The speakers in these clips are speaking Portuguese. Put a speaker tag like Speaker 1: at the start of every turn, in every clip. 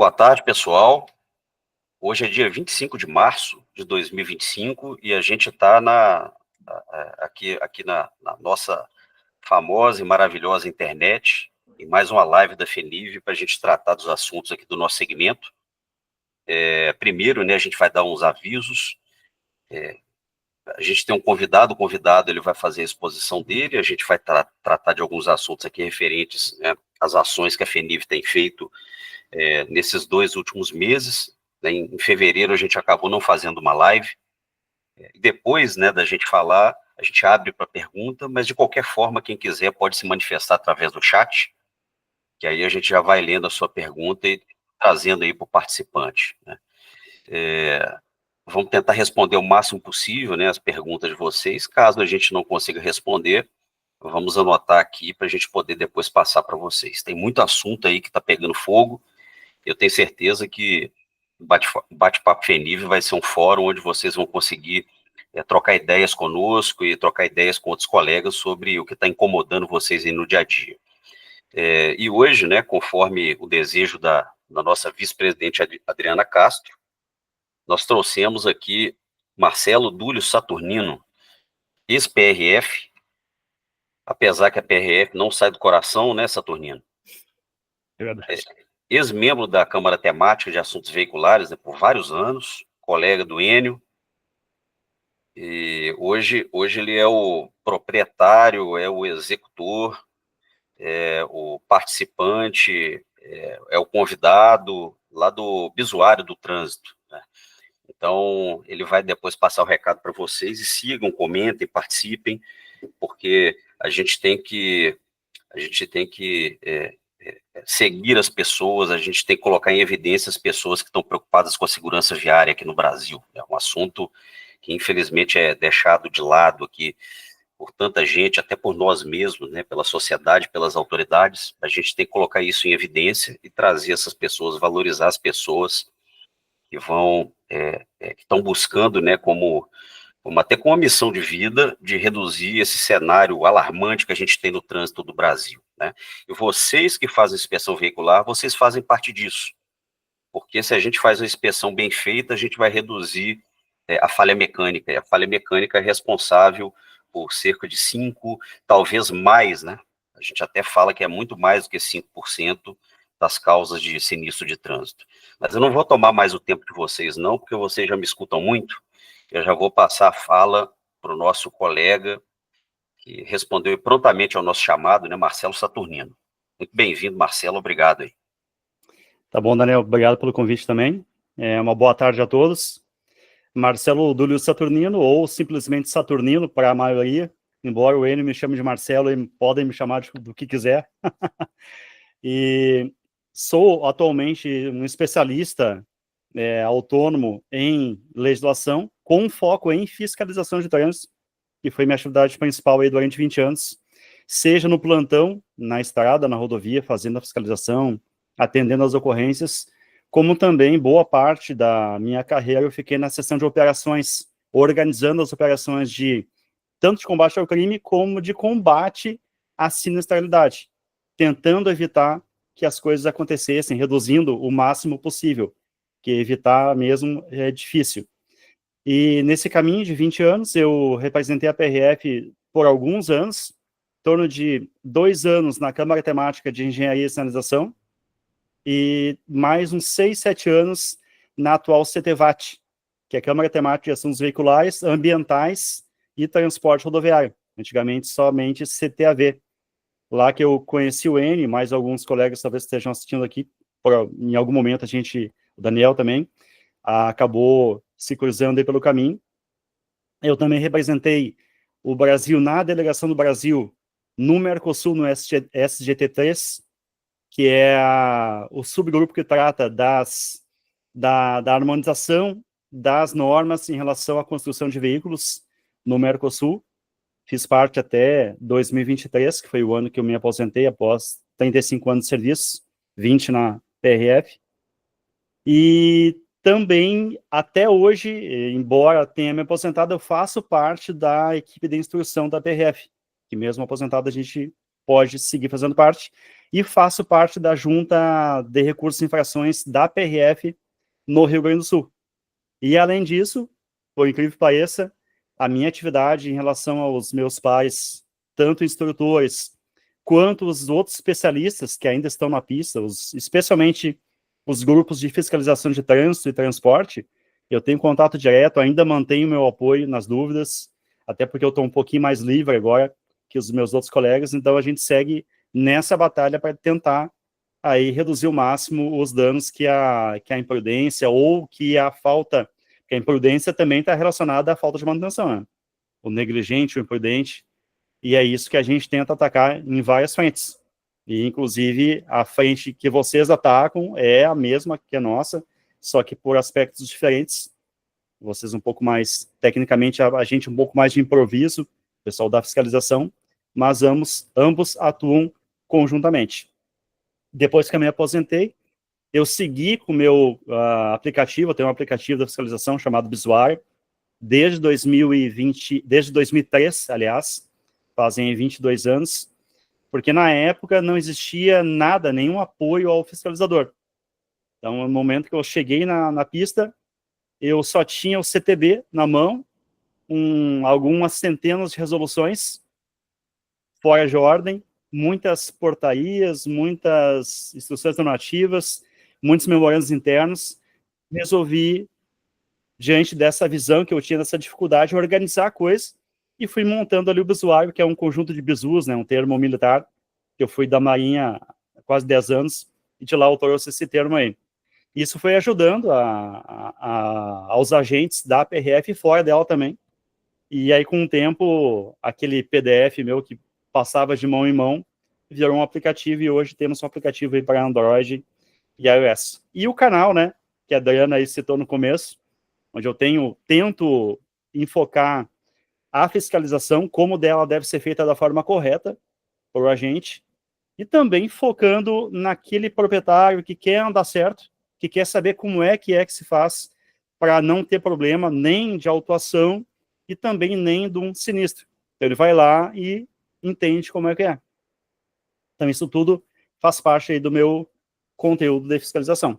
Speaker 1: Boa tarde, pessoal. Hoje é dia 25 de março de 2025 e a gente está aqui na nossa famosa e maravilhosa internet, em mais uma live da FENIV para a gente tratar dos assuntos aqui do nosso segmento. Primeiro, né, a gente vai dar uns avisos. A gente tem um convidado, o convidado ele vai fazer a exposição dele, a gente vai tratar de alguns assuntos aqui referentes, né, às ações que a FENIV tem feito nesses 2 últimos meses. Né, em fevereiro a gente acabou não fazendo uma live, depois, né, da gente falar, a gente abre para pergunta, mas de qualquer forma, quem quiser pode se manifestar através do chat, que aí a gente já vai lendo a sua pergunta e trazendo aí para o participante, né. Vamos tentar responder o máximo possível, né, as perguntas de vocês. Caso a gente não consiga responder, vamos anotar aqui para a gente poder depois passar para vocês. Tem muito assunto aí que está pegando fogo. Eu tenho certeza que o Bate-Papo FENIV vai ser um fórum onde vocês vão conseguir trocar ideias conosco e trocar ideias com outros colegas sobre o que está incomodando vocês aí no dia a dia. E hoje, né, conforme o desejo da nossa vice-presidente Adriana Castro, nós trouxemos aqui Marcelo Dúlio Saturnino, ex-PRF, apesar que a PRF não sai do coração, né, Saturnino?
Speaker 2: É verdade.
Speaker 1: Ex-membro da Câmara Temática de Assuntos Veiculares, né, por vários anos, colega do Enio, e hoje ele é o proprietário, é o executor, é o participante, é o convidado lá do Bisuário do Trânsito, né? Então, ele vai depois passar o recado para vocês e sigam, comentem, participem, porque a gente tem que seguir as pessoas, a gente tem que colocar em evidência as pessoas que estão preocupadas com a segurança viária aqui no Brasil. É um assunto que, infelizmente, é deixado de lado aqui por tanta gente, até por nós mesmos, né, pela sociedade, pelas autoridades. A gente tem que colocar isso em evidência e trazer essas pessoas, valorizar as pessoas que vão, que estão buscando, né, até com a missão de vida, de reduzir esse cenário alarmante que a gente tem no trânsito do Brasil, né? E vocês que fazem inspeção veicular, vocês fazem parte disso, porque se a gente faz uma inspeção bem feita, a gente vai reduzir a falha mecânica, e a falha mecânica é responsável por cerca de 5%, talvez mais, né? A gente até fala que é muito mais do que 5% das causas de sinistro de trânsito. Mas eu não vou tomar mais o tempo de vocês, não, porque vocês já me escutam muito. Eu já vou passar a fala para o nosso colega, que respondeu prontamente ao nosso chamado, né, Marcelo Saturnino. Muito bem-vindo, Marcelo, obrigado aí.
Speaker 2: Tá bom, Daniel, obrigado pelo convite também. Uma boa tarde a todos. Marcelo Dúlio Saturnino, ou simplesmente Saturnino, para a maioria, embora o Enio me chame de Marcelo, e podem me chamar do que quiser. E sou atualmente um especialista autônomo em legislação, com foco em fiscalização de trânsito, que foi minha atividade principal aí durante 20 anos, seja no plantão, na estrada, na rodovia, fazendo a fiscalização, atendendo as ocorrências, como também boa parte da minha carreira eu fiquei na seção de operações, organizando as operações tanto de combate ao crime, como de combate à sinistralidade, tentando evitar que as coisas acontecessem, reduzindo o máximo possível, que evitar mesmo é difícil. E nesse caminho de 20 anos, eu representei a PRF por alguns anos, em torno de 2 anos na Câmara Temática de Engenharia e Sinalização, e mais uns 6, 7 anos na atual CTVAT, que é a Câmara Temática de Assuntos Veiculares, Ambientais e Transporte Rodoviário, antigamente somente CTAV. Lá que eu conheci o Enio, mais alguns colegas talvez estejam assistindo aqui, em algum momento o Daniel também, acabou se cruzando aí pelo caminho. Eu também representei o Brasil na delegação do Brasil no Mercosul, no SGT3, que é o subgrupo que trata da harmonização das normas em relação à construção de veículos no Mercosul. Fiz parte até 2023, que foi o ano que eu me aposentei após 35 anos de serviço, 20 na PRF. E também, até hoje, embora tenha me aposentado, eu faço parte da equipe de instrução da PRF, que mesmo aposentado a gente pode seguir fazendo parte. e faço parte da Junta de Recursos e Infrações da PRF no Rio Grande do Sul. E, além disso, por incrível que pareça, a minha atividade em relação aos meus pares, tanto instrutores quanto os outros especialistas que ainda estão na pista, especialmente os grupos de fiscalização de trânsito e transporte, eu tenho contato direto, ainda mantenho meu apoio nas dúvidas, até porque eu estou um pouquinho mais livre agora que os meus outros colegas, então a gente segue nessa batalha para tentar aí reduzir ao máximo os danos que a imprudência ou que a falta, que a imprudência também está relacionada à falta de manutenção, né? O negligente, o imprudente, e é isso que a gente tenta atacar em várias frentes. E, inclusive, a frente que vocês atacam é a mesma que a nossa, só que por aspectos diferentes. Vocês um pouco mais, tecnicamente, a gente um pouco mais de improviso, o pessoal da fiscalização, mas ambos atuam conjuntamente. Depois que eu me aposentei, eu segui com o meu aplicativo, eu tenho um aplicativo da fiscalização chamado Bisuário, desde 2020, desde 2003, aliás, fazem 22 anos, porque na época não existia nada, nenhum apoio ao fiscalizador. Então, no momento que eu cheguei na pista, eu só tinha o CTB na mão, algumas centenas de resoluções fora de ordem, muitas portarias, muitas instruções normativas, muitos memorandos internos. Resolvi, diante dessa visão que eu tinha, dessa dificuldade, organizar a coisa e fui montando ali o bisuário, que é um conjunto de bisus, né, um termo militar, que eu fui da Marinha há quase 10 anos, e de lá eu trouxe esse termo aí. Isso foi ajudando aos agentes da PRF e fora dela também. E aí, com o tempo, aquele PDF meu que passava de mão em mão virou um aplicativo, e hoje temos um aplicativo aí para Android e iOS. E o canal, né, que a Adriana aí citou no começo, onde eu tento enfocar a fiscalização, como dela deve ser feita da forma correta para o agente, e também focando naquele proprietário que quer andar certo, que quer saber como é que se faz para não ter problema nem de autuação e também nem de um sinistro. Então ele vai lá e entende como é que é. Então isso tudo faz parte aí do meu conteúdo de fiscalização.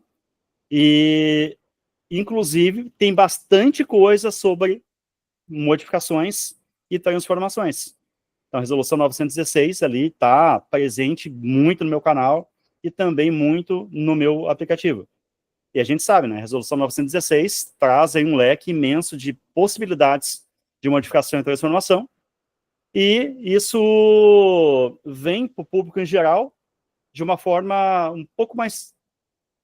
Speaker 2: E, inclusive, tem bastante coisa sobre modificações e transformações. Então, a resolução 916 ali está presente muito no meu canal e também muito no meu aplicativo. E a gente sabe, né, a resolução 916 traz aí um leque imenso de possibilidades de modificação e transformação, e isso vem para o público em geral de uma forma um pouco mais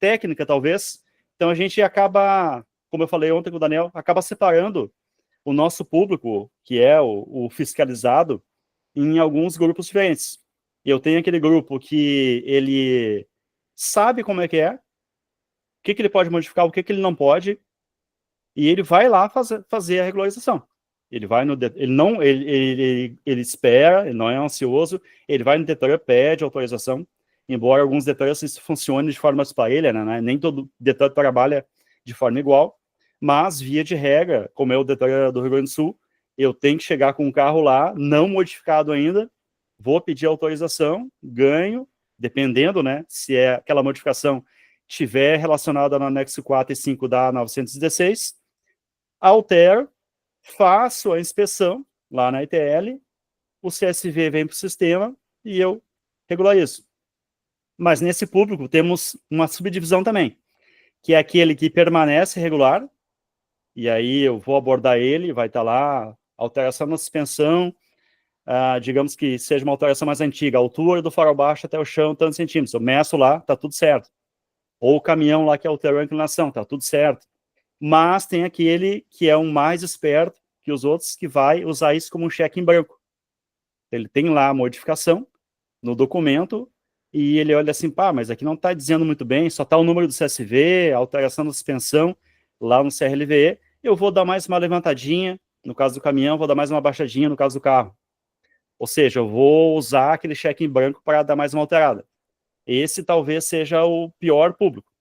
Speaker 2: técnica, talvez. Então, a gente acaba, como eu falei ontem com o Daniel, acaba separando o nosso público, que é o fiscalizado, em alguns grupos diferentes. Eu tenho aquele grupo que ele sabe como é, o que ele pode modificar, o que ele não pode, e ele vai lá fazer a regularização. Ele vai ele espera, ele não é ansioso, ele vai no Detran, pede autorização, embora alguns Detrans isso funcione de forma esparelha, né? Nem todo Detran trabalha de forma igual, mas, via de regra, como é o Detran do Rio Grande do Sul, eu tenho que chegar com o carro lá, não modificado ainda, vou pedir autorização, ganho, dependendo, né, se é aquela modificação estiver relacionada no anexo 4 e 5 da 916, altero, faço a inspeção lá na ITL, o CSV vem para o sistema e eu regularizo. Mas nesse público temos uma subdivisão também, que é aquele que permanece regular, e aí eu vou abordar ele, vai estar lá, alteração na suspensão, digamos que seja uma alteração mais antiga, a altura do farol baixo até o chão, tantos centímetros, eu meço lá, tá tudo certo. Ou o caminhão lá que alterou a inclinação, tá tudo certo. Mas tem aquele que é um mais esperto que os outros, que vai usar isso como um cheque em branco. Ele tem lá a modificação no documento, e ele olha assim, pá, mas aqui não está dizendo muito bem, só está o número do CSV, alteração da suspensão, lá no CRLVE, eu vou dar mais uma levantadinha, no caso do caminhão, vou dar mais uma baixadinha no caso do carro. Ou seja, eu vou usar aquele cheque em branco para dar mais uma alterada. Esse talvez seja o pior público.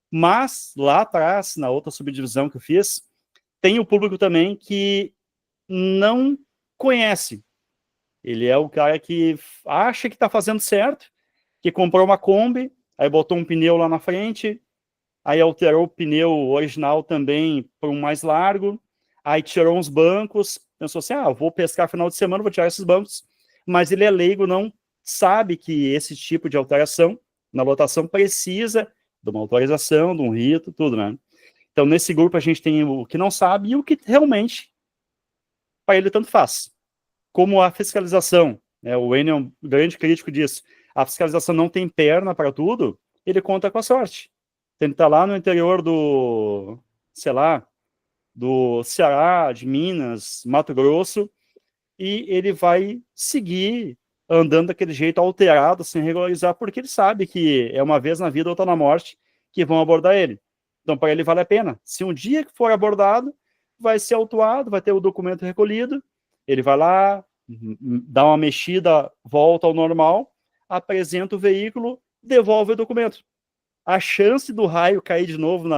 Speaker 2: Mas, lá atrás, na outra subdivisão que eu fiz, tem o público também que não conhece. Ele é o cara que acha que está fazendo certo, que comprou uma Kombi, aí botou um pneu lá na frente, aí alterou o pneu original também para um mais largo, aí tirou uns bancos, pensou assim, vou pescar final de semana, vou tirar esses bancos, mas ele é leigo, não sabe que esse tipo de alteração na lotação precisa de uma autorização, de um rito, tudo, né? Então, nesse grupo, a gente tem o que não sabe e o que realmente, para ele, tanto faz. Como a fiscalização, né? O Enio é um grande crítico disso. A fiscalização não tem perna para tudo, ele conta com a sorte. Ele está lá no interior do, sei lá, do Ceará, de Minas, Mato Grosso, e ele vai seguir andando daquele jeito alterado, sem regularizar, porque ele sabe que é uma vez na vida, outra na morte, que vão abordar ele. Então, para ele, vale a pena. Se um dia que for abordado, vai ser autuado, vai ter o documento recolhido, ele vai lá, dá uma mexida, volta ao normal, apresenta o veículo, devolve o documento. A chance do raio cair de novo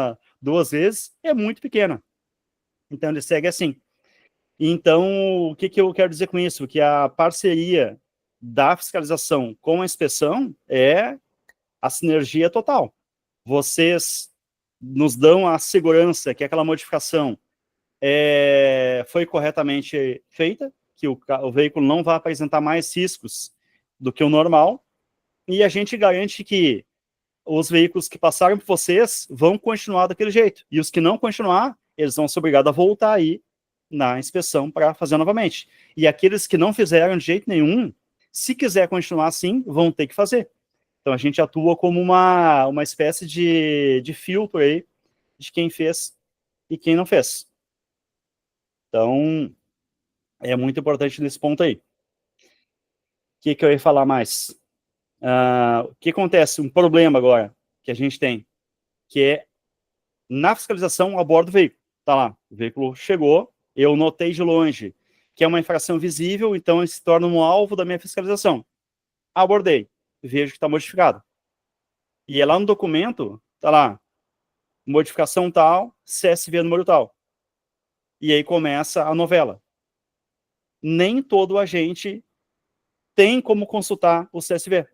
Speaker 2: 2 vezes é muito pequena. Então, ele segue assim. Então, o que eu quero dizer com isso? Que a parceria da fiscalização com a inspeção é a sinergia total. Vocês nos dão a segurança que aquela modificação foi corretamente feita, que o veículo não vai apresentar mais riscos do que o normal, e a gente garante que os veículos que passaram por vocês vão continuar daquele jeito, e os que não continuar, eles vão ser obrigados a voltar aí na inspeção para fazer novamente. E aqueles que não fizeram de jeito nenhum, se quiser continuar assim, vão ter que fazer. Então, a gente atua como uma espécie de filtro aí de quem fez e quem não fez. Então, é muito importante nesse ponto aí. O que eu ia falar mais? O que acontece? Um problema agora que a gente tem, que é na fiscalização a bordo do veículo. Tá lá, o veículo chegou, eu notei de longe que é uma infração visível, então ele se torna um alvo da minha fiscalização. Abordei, vejo que está modificado. E é lá no documento, tá lá, modificação tal, CSV número tal. E aí começa a novela. Nem todo agente tem como consultar o CSV.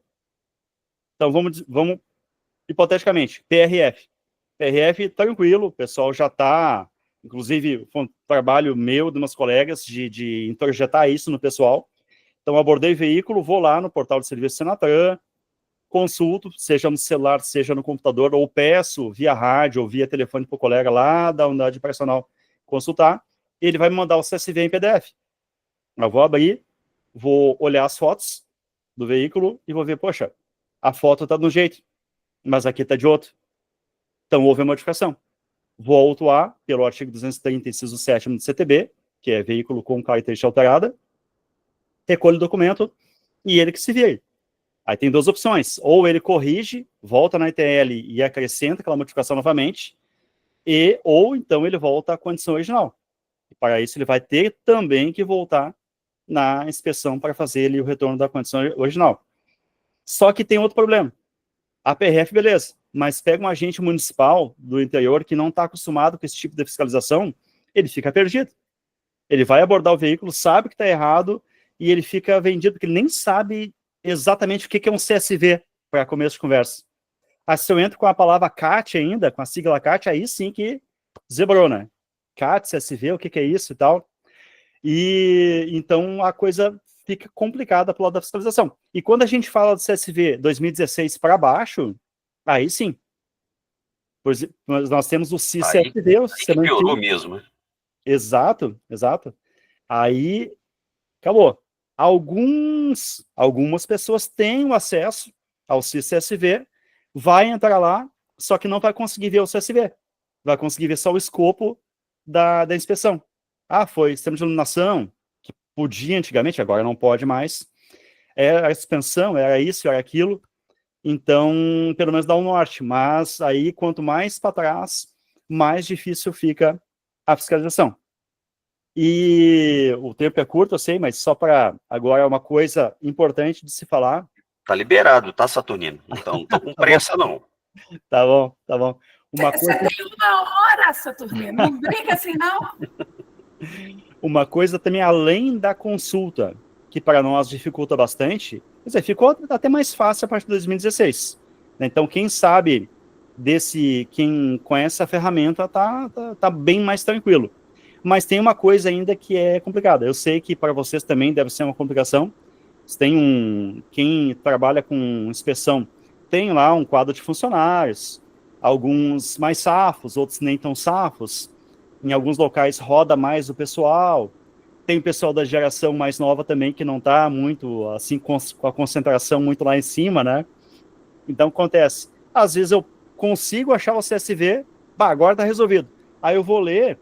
Speaker 2: Então, vamos hipoteticamente, PRF. PRF, tranquilo, o pessoal já está, inclusive, foi um trabalho meu, de umas colegas, de introjetar isso no pessoal. Então, abordei veículo, vou lá no portal de serviço Senatran, consulto, seja no celular, seja no computador, ou peço via rádio ou via telefone para o colega lá da unidade operacional consultar, ele vai me mandar o CSV em PDF. Eu vou abrir, vou olhar as fotos do veículo e vou ver, poxa, a foto está de um jeito, mas aqui está de outro. Então, houve a modificação. Vou autuar pelo artigo 230, inciso 7º do CTB, que é veículo com característica alterada, recolho o documento e ele que se vire. Aí tem 2 opções. Ou ele corrige, volta na ETL e acrescenta aquela modificação novamente, ou então ele volta à condição original. E para isso ele vai ter também que voltar na inspeção para fazer ali o retorno da condição original. Só que tem outro problema. A PRF, beleza, mas pega um agente municipal do interior que não está acostumado com esse tipo de fiscalização, ele fica perdido. Ele vai abordar o veículo, sabe que está errado, e ele fica vendido, porque ele nem sabe exatamente o que é um CSV para começo de conversa. Aí se eu entro com a palavra CAT ainda, com a sigla CAT, aí sim que zebrou, né? CAT, CSV, o que é isso e tal. E então a coisa fica complicada pelo lado da fiscalização. E quando a gente fala do CSV 2016 para baixo, aí sim. Pois nós temos o CIS-CSV, o sistema
Speaker 1: piorou mesmo, né?
Speaker 2: Exato. Aí acabou. Algumas pessoas têm o acesso ao CIS-CSV, vai entrar lá, só que não vai conseguir ver o CSV. Vai conseguir ver só o escopo da inspeção. Foi sistema de iluminação, que podia antigamente, agora não pode mais. Era a suspensão, era isso, era aquilo. Então, pelo menos dá um norte. Mas aí, quanto mais para trás, mais difícil fica a fiscalização. E o tempo é curto, eu sei, mas só para agora uma coisa importante de se falar.
Speaker 1: Tá liberado, tá, Saturnino? Então, não tô com pressa, não.
Speaker 2: Tá bom.
Speaker 3: Você tem 1 hora, Saturnino, não brinca assim, não.
Speaker 2: Uma coisa também além da consulta, que para nós dificulta bastante, Quer dizer, ficou até mais fácil a partir de 2016. Então, quem sabe quem conhece a ferramenta tá bem mais tranquilo. Mas tem uma coisa ainda que é complicada. Eu sei que para vocês também deve ser uma complicação. Quem trabalha com inspeção tem lá um quadro de funcionários, alguns mais safos, outros nem tão safos. Em alguns locais roda mais o pessoal. Tem o pessoal da geração mais nova também, que não está muito, assim, com a concentração muito lá em cima, né? Então, acontece. Às vezes eu consigo achar o CSV, agora está resolvido. Aí eu vou ler,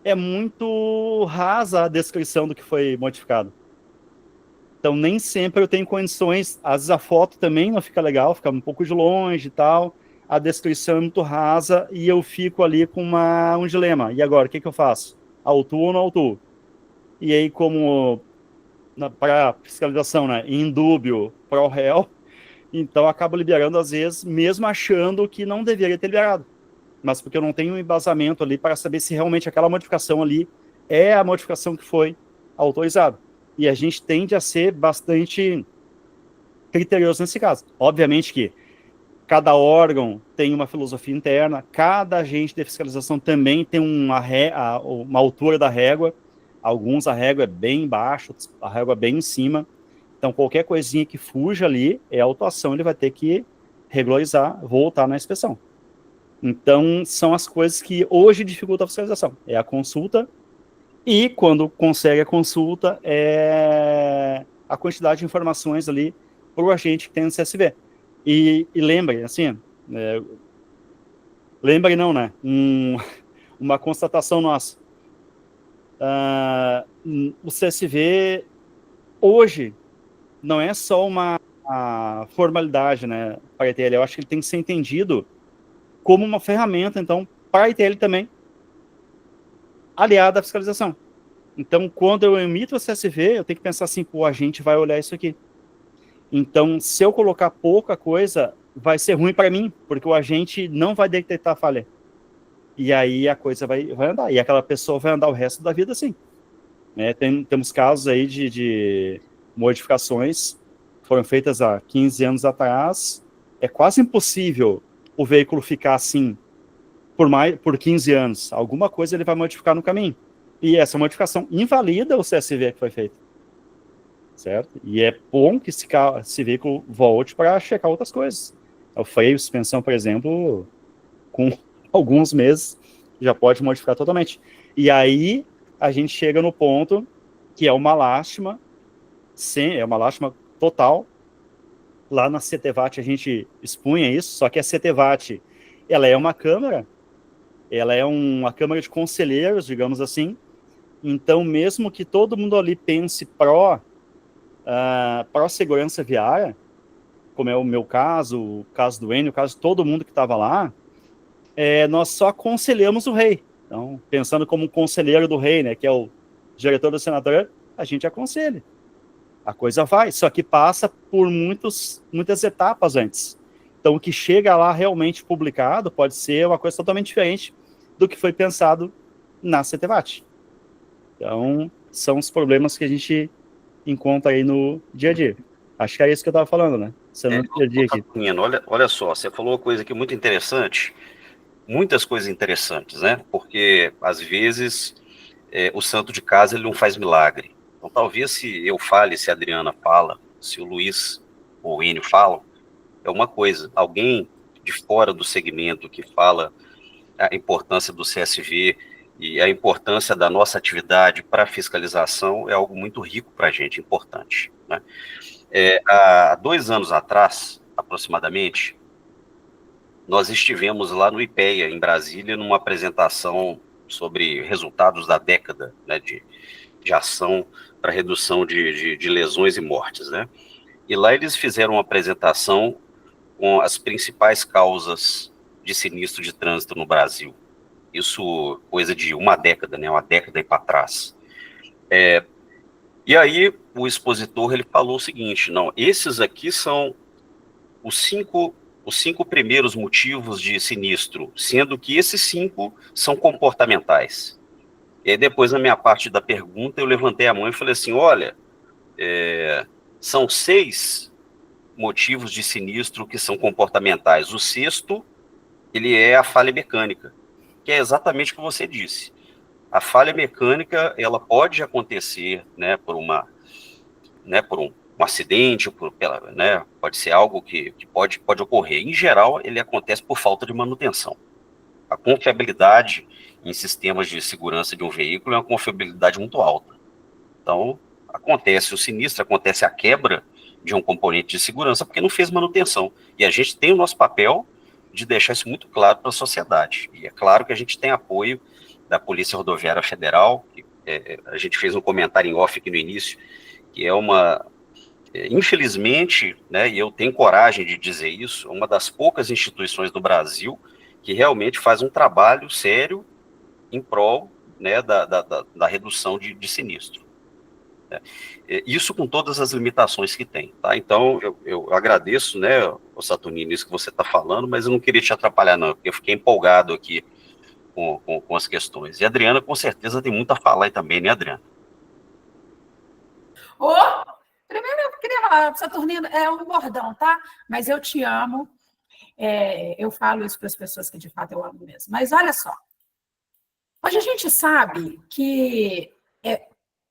Speaker 2: é muito rasa a descrição do que foi modificado. Então, nem sempre eu tenho condições, às vezes a foto também não fica legal, fica um pouco de longe e tal, a descrição é muito rasa e eu fico ali com um dilema. E agora, o que eu faço? Autuo ou não autuo? E aí, como para fiscalização, né, em dúbio para o réu, então acabo liberando às vezes, mesmo achando que não deveria ter liberado, mas porque eu não tenho um embasamento ali para saber se realmente aquela modificação ali é a modificação que foi autorizada. E a gente tende a ser bastante criterioso nesse caso. Obviamente que cada órgão tem uma filosofia interna, cada agente de fiscalização também tem uma altura da régua. Alguns a régua é bem baixa, a régua é bem em cima. Então, qualquer coisinha que fuja ali é autuação, ele vai ter que regularizar, voltar na inspeção. Então, são as coisas que hoje dificultam a fiscalização. É a consulta e, quando consegue a consulta, é a quantidade de informações ali para o agente que tem no CSV. E lembre, assim, lembre não, né? Uma constatação nossa. O CSV hoje não é só uma formalidade, né, para a ITL. Eu acho que ele tem que ser entendido como uma ferramenta, então, para a ITL também, aliada à fiscalização. Então, quando eu emito o CSV, eu tenho que pensar assim, pô, a gente vai olhar isso aqui. Então, se eu colocar pouca coisa, vai ser ruim para mim, porque o agente não vai detectar a falha. E aí a coisa vai andar. E aquela pessoa vai andar o resto da vida assim. Né? Temos casos aí de modificações que foram feitas há 15 anos atrás. É quase impossível o veículo ficar assim por 15 anos. Alguma coisa ele vai modificar no caminho. E essa modificação invalida o CSV que foi feito. Certo? E é bom que esse veículo volte para checar outras coisas. O freio, suspensão, por exemplo, com alguns meses, já pode modificar totalmente. E aí, a gente chega no ponto que é uma lástima, sim, é uma lástima total. Lá na CTVAT a gente expunha isso, só que a CTVAT, ela é uma câmara, ela é uma câmara de conselheiros, digamos assim. Então, mesmo que todo mundo ali pense pró-segurança viária, como é o meu caso, o caso do Enio, o caso de todo mundo que estava lá, nós só aconselhamos o rei. Então, pensando como um conselheiro do rei, né, que é o diretor do senador, a gente aconselha. A coisa vai, só que passa por muitas etapas antes. Então, o que chega lá realmente publicado pode ser uma coisa totalmente diferente do que foi pensado na CTVAT. Então, são os problemas que a gente encontra aí no dia a dia. Acho que é isso que eu estava falando, né? Você não dia a dia aqui.
Speaker 1: Olha só, você falou uma coisa aqui muito interessante, muitas coisas interessantes, né? Porque, às vezes, o santo de casa ele não faz milagre. Então, talvez se eu fale, se a Adriana fala, se o Luiz ou o Enio falam, é uma coisa. Alguém de fora do segmento que fala a importância do CSV e a importância da nossa atividade para a fiscalização é algo muito rico para a gente, importante. Né? Há 2 anos atrás, aproximadamente, nós estivemos lá no IPEA, em Brasília, numa apresentação sobre resultados da década, né, de ação para redução de lesões e mortes. Né? E lá eles fizeram uma apresentação com as principais causas de sinistro de trânsito no Brasil. Isso coisa de uma década, né? Uma década aí para trás. E aí o expositor ele falou o seguinte: não, esses aqui são os cinco primeiros motivos de sinistro, sendo que esses 5 são comportamentais. E aí depois, na minha parte da pergunta, eu levantei a mão e falei assim: olha, São 6 motivos de sinistro que são comportamentais. O 6º, ele é a falha mecânica, que é exatamente o que você disse. A falha mecânica, ela pode acontecer, né, por um acidente, né, pode ser algo que pode ocorrer. Em geral, ele acontece por falta de manutenção. A confiabilidade em sistemas de segurança de um veículo é uma confiabilidade muito alta. Então, acontece o sinistro, acontece a quebra de um componente de segurança porque não fez manutenção. E a gente tem o nosso papel de deixar isso muito claro para a sociedade. E é claro que a gente tem apoio da Polícia Rodoviária Federal, que, a gente fez um comentário em off aqui no início, que é infelizmente, né, e eu tenho coragem de dizer isso, uma das poucas instituições do Brasil que realmente faz um trabalho sério em prol, né, da redução de sinistro. Isso com todas as limitações que tem, tá? Então, eu agradeço, né, o Saturnino, isso que você está falando, mas eu não queria te atrapalhar, não, porque eu fiquei empolgado aqui com as questões. E a Adriana, com certeza, tem muito a falar aí também, né, Adriana?
Speaker 3: Primeiro eu queria falar, Saturnino, é um bordão, tá? Mas eu te amo. Eu falo isso para as pessoas que, de fato, eu amo mesmo. Mas olha só, hoje a gente sabe que,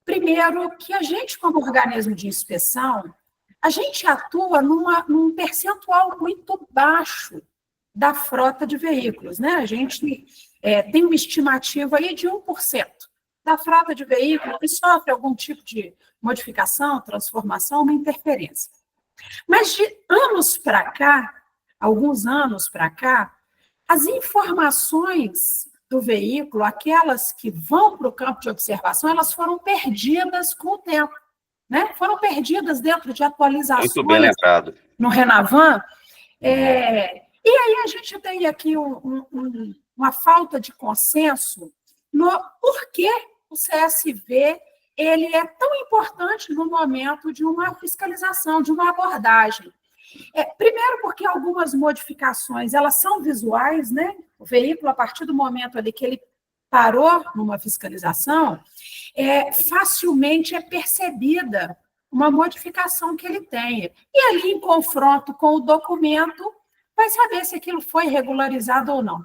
Speaker 3: primeiro, que a gente, como organismo de inspeção, a gente atua num percentual muito baixo da frota de veículos, né? A gente tem uma estimativa aí de 1% da frota de veículos que sofre algum tipo de modificação, transformação, uma interferência. Mas de anos para cá, alguns anos para cá, as informações do veículo, aquelas que vão para o campo de observação, elas foram perdidas com o tempo, né? Foram perdidas dentro de atualizações.
Speaker 1: Muito bem lembrado.
Speaker 3: No Renavan. E aí a gente tem aqui uma falta de consenso no porquê o CSV ele é tão importante no momento de uma fiscalização, de uma abordagem. Primeiro porque algumas modificações, elas são visuais, né? O veículo, a partir do momento ali que ele parou numa fiscalização, facilmente é percebida uma modificação que ele tenha. E ali, em confronto com o documento, vai saber se aquilo foi regularizado ou não.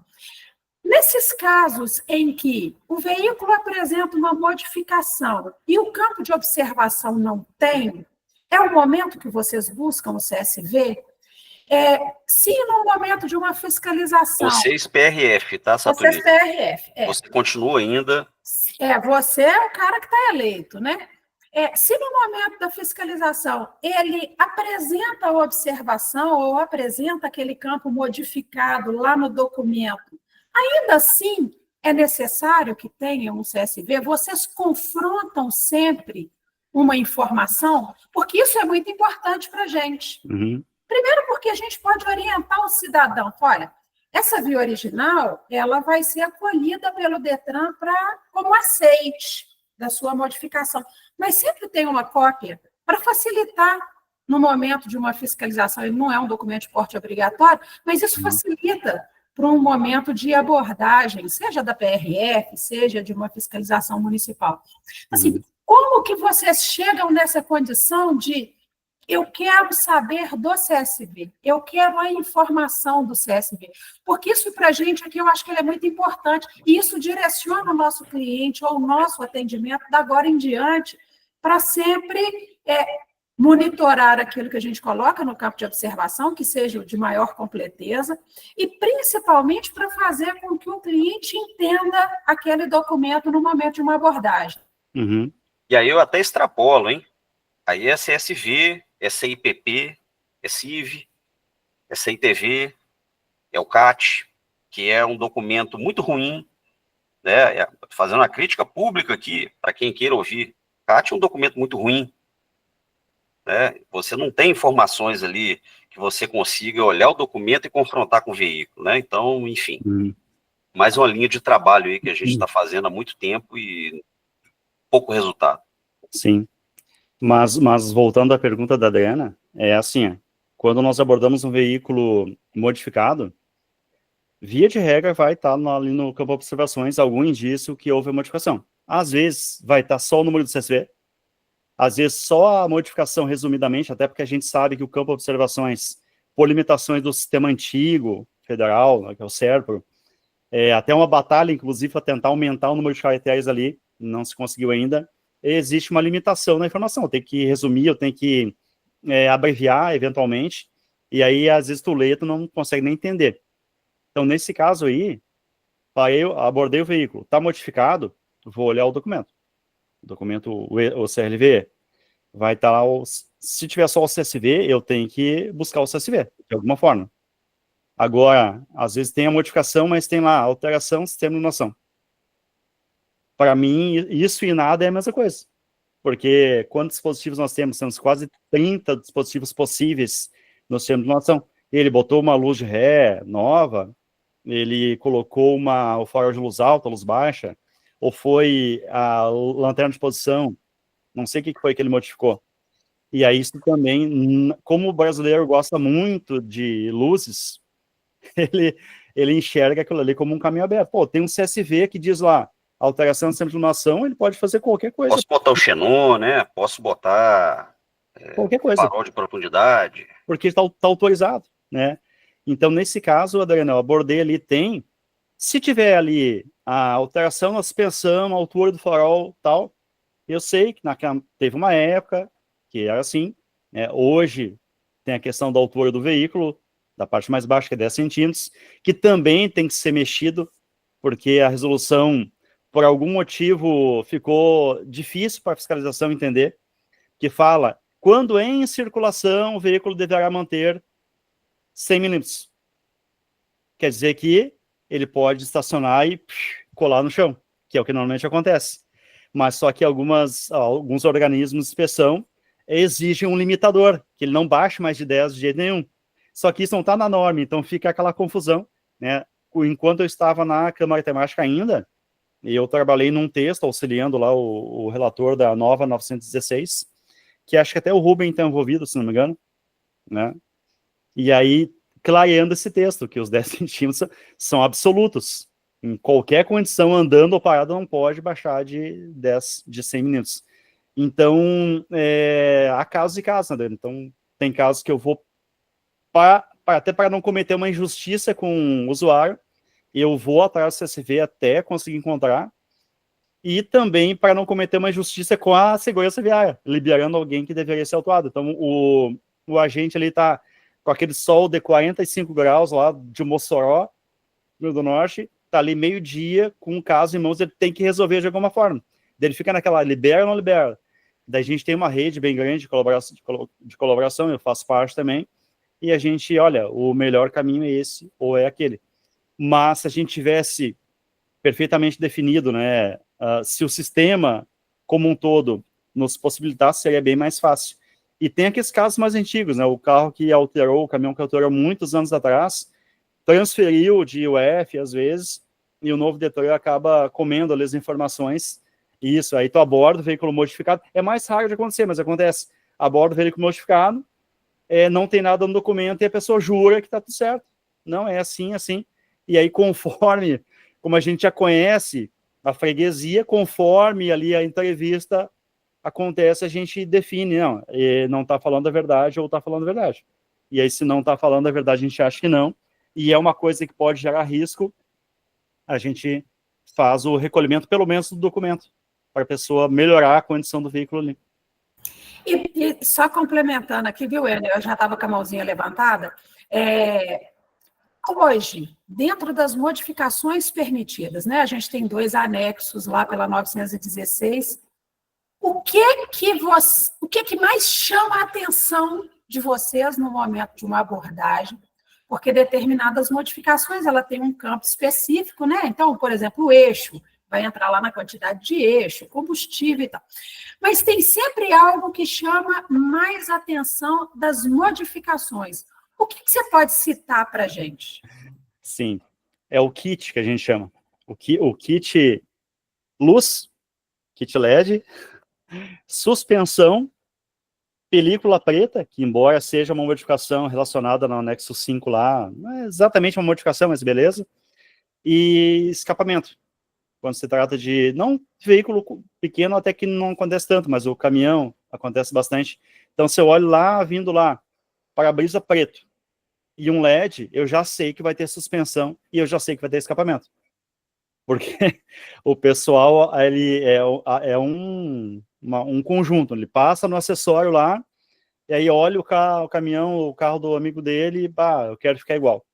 Speaker 3: Nesses casos em que o veículo apresenta uma modificação e o campo de observação não tem, é o momento que vocês buscam o CSV? Se no momento de uma fiscalização...
Speaker 1: Vocês PRF, tá, Saturnino?
Speaker 3: Vocês PRF,
Speaker 1: Você continua ainda...
Speaker 3: Você é o cara que está eleito, né? Se no momento da fiscalização ele apresenta a observação ou apresenta aquele campo modificado lá no documento, ainda assim é necessário que tenha um CSV? Vocês confrontam sempre uma informação? Porque isso é muito importante para a gente.
Speaker 2: Uhum.
Speaker 3: Primeiro porque a gente pode orientar o cidadão. Olha, essa via original ela vai ser acolhida pelo Detran como aceite da sua modificação. Mas sempre tem uma cópia para facilitar no momento de uma fiscalização. Ele não é um documento de porte obrigatório, mas isso facilita para um momento de abordagem, seja da PRF, seja de uma fiscalização municipal. Assim, como que vocês chegam nessa condição de eu quero saber do CSV, eu quero a informação do CSV, porque isso para a gente aqui eu acho que ele é muito importante, e isso direciona o nosso cliente ou o nosso atendimento da agora em diante para sempre monitorar aquilo que a gente coloca no campo de observação, que seja de maior completeza, e principalmente para fazer com que o cliente entenda aquele documento no momento de uma abordagem.
Speaker 2: Uhum.
Speaker 1: E aí eu até extrapolo, hein? Aí é CSV, é CIPP, é CIV, é CITV, é o CAT, que é um documento muito ruim, né? Fazendo uma crítica pública aqui, para quem queira ouvir. CAT é um documento muito ruim, né? Você não tem informações ali que você consiga olhar o documento e confrontar com o veículo, né? Então, enfim, mais uma linha de trabalho aí que a gente está fazendo há muito tempo e pouco resultado.
Speaker 2: Sim. Mas voltando à pergunta da Adriana, é assim, quando nós abordamos um veículo modificado, via de regra vai estar ali no campo de observações algum indício que houve a modificação. Às vezes vai estar só o número do CSV, Às vezes só a modificação, resumidamente, até porque a gente sabe que o campo de observações, por limitações do sistema antigo, federal, né, que é o SERPRO, até uma batalha, inclusive, para tentar aumentar o número de caracteres ali, não se conseguiu ainda, existe uma limitação na informação, eu tenho que resumir, eu tenho que abreviar, eventualmente, e aí, às vezes, tu lê, tu não consegue nem entender. Então, nesse caso aí, eu abordei o veículo, está modificado, vou olhar o documento, o CLV, vai estar lá, se tiver só o CSV, eu tenho que buscar o CSV, de alguma forma. Agora, às vezes tem a modificação, mas tem lá, alteração, sistema de noção. Para mim, isso e nada é a mesma coisa. Porque quantos dispositivos nós temos? Temos quase 30 dispositivos possíveis no sistema de noção. Ele botou uma luz de ré nova, ele colocou o farol de luz alta, luz baixa, ou foi a lanterna de posição, não sei o que foi que ele modificou. E aí isso também, como o brasileiro gosta muito de luzes, ele enxerga aquilo ali como um caminho aberto. Pô, tem um CSV que diz lá, alteração de sistema de iluminação, ele pode fazer qualquer coisa.
Speaker 1: Posso botar o xenon, né? Posso botar
Speaker 2: qualquer coisa.
Speaker 1: Farol de profundidade.
Speaker 2: Porque está autorizado, né? Então, nesse caso, Adriano, eu abordei ali, se tiver ali a alteração na suspensão, a altura do farol, tal, eu sei que teve uma época que era assim, né? Hoje tem a questão da altura do veículo, da parte mais baixa, que é 10 centímetros, que também tem que ser mexido, porque a resolução, por algum motivo, ficou difícil para a fiscalização entender, que fala, quando em circulação, o veículo deverá manter 100 milímetros. Quer dizer que ele pode estacionar e colar no chão, que é o que normalmente acontece. Mas só que alguns organismos de inspeção exigem um limitador, que ele não baixe mais de 10 de jeito nenhum. Só que isso não está na norma, então fica aquela confusão, né? Enquanto eu estava na Câmara Temática ainda, e eu trabalhei num texto, auxiliando lá o relator da nova 916, que acho que até o Rubem está envolvido, se não me engano, né? E aí, clareando esse texto, que os 10 centímetros são absolutos. Em qualquer condição, andando ou parado, não pode baixar de 100 minutos. Então, há casos e casos, né? Então, tem casos que eu vou, até para não cometer uma injustiça com o usuário, eu vou atrás do CSV até conseguir encontrar, e também para não cometer uma injustiça com a segurança viária, liberando alguém que deveria ser autuado. Então, o agente ali está com aquele sol de 45 graus lá de Mossoró, no Rio do Norte, está ali meio-dia, com um caso em mãos, ele tem que resolver de alguma forma. Daí ele fica naquela, libera ou não libera? Daí a gente tem uma rede bem grande de colaboração, eu faço parte também, e a gente, olha, o melhor caminho é esse, ou é aquele. Mas se a gente tivesse perfeitamente definido, né, se o sistema como um todo nos possibilitasse, seria bem mais fácil. E tem aqueles casos mais antigos, né, o carro que alterou, o caminhão que alterou muitos anos atrás, transferiu de UF, às vezes, e o novo Detran acaba comendo ali as informações, e isso, aí tu aborda o veículo modificado, é mais raro de acontecer, mas acontece, aborda o veículo modificado, não tem nada no documento, e a pessoa jura que está tudo certo. Não, é assim, assim. E aí, conforme, como a gente já conhece a freguesia, conforme ali a entrevista acontece, a gente define, não está falando a verdade ou está falando a verdade. E aí, se não está falando a verdade, a gente acha que não, e é uma coisa que pode gerar risco, a gente faz o recolhimento, pelo menos, do documento, para a pessoa melhorar a condição do veículo ali.
Speaker 3: E só complementando aqui, viu, Enio? Eu já estava com a mãozinha levantada. Hoje, dentro das modificações permitidas, né? A gente tem 2 anexos lá pela 916. O que mais chama a atenção de vocês no momento de uma abordagem? Porque determinadas modificações, ela tem um campo específico, né? Então, por exemplo, o eixo vai entrar lá na quantidade de eixo, combustível e tal. Mas tem sempre algo que chama mais atenção das modificações. O que você pode citar para a gente?
Speaker 2: Sim, é o kit que a gente chama. O kit luz, kit LED, suspensão, película preta, que embora seja uma modificação relacionada no anexo 5 lá, não é exatamente uma modificação, mas beleza, e escapamento. Quando se trata de, não veículo pequeno, até que não acontece tanto, mas o caminhão, acontece bastante. Então, se eu olho lá, vindo lá, para-brisa preto e um LED, eu já sei que vai ter suspensão e eu já sei que vai ter escapamento. Porque o pessoal, ele é um conjunto, ele passa no acessório lá, e aí olha o caminhão, o carro do amigo dele, e eu quero ficar igual.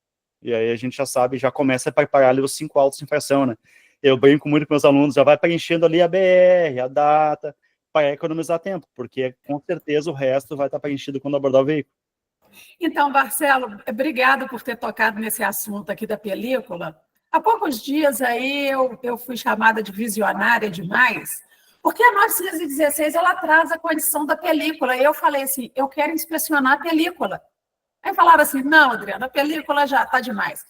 Speaker 2: E aí a gente já sabe, já começa a preparar ali os 5 autos de infração, né? Eu brinco muito com meus alunos, já vai preenchendo ali a BR, a data, para economizar tempo, porque com certeza o resto vai estar preenchido quando abordar o veículo.
Speaker 3: Então, Marcelo, obrigado por ter tocado nesse assunto aqui da película. Há poucos dias aí eu fui chamada de visionária demais, porque a 916 ela traz a condição da película. E eu falei assim, eu quero inspecionar a película. Aí falaram assim, não, Adriana, a película já está demais.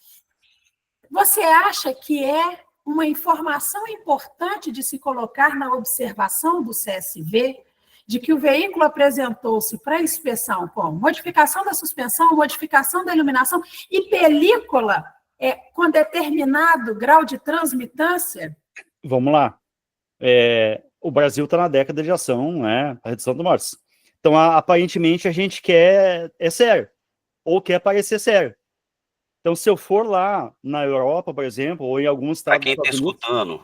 Speaker 3: Você acha que é uma informação importante de se colocar na observação do CSV, de que o veículo apresentou-se para inspeção com modificação da suspensão, modificação da iluminação e película com determinado grau de transmitância?
Speaker 2: Vamos lá. O Brasil está na década de ação, né, a redução do mortes. Então, aparentemente, a gente quer, sério, ou quer parecer sério. Então, se eu for lá na Europa, por exemplo, ou em alguns estados...
Speaker 1: Para quem está escutando,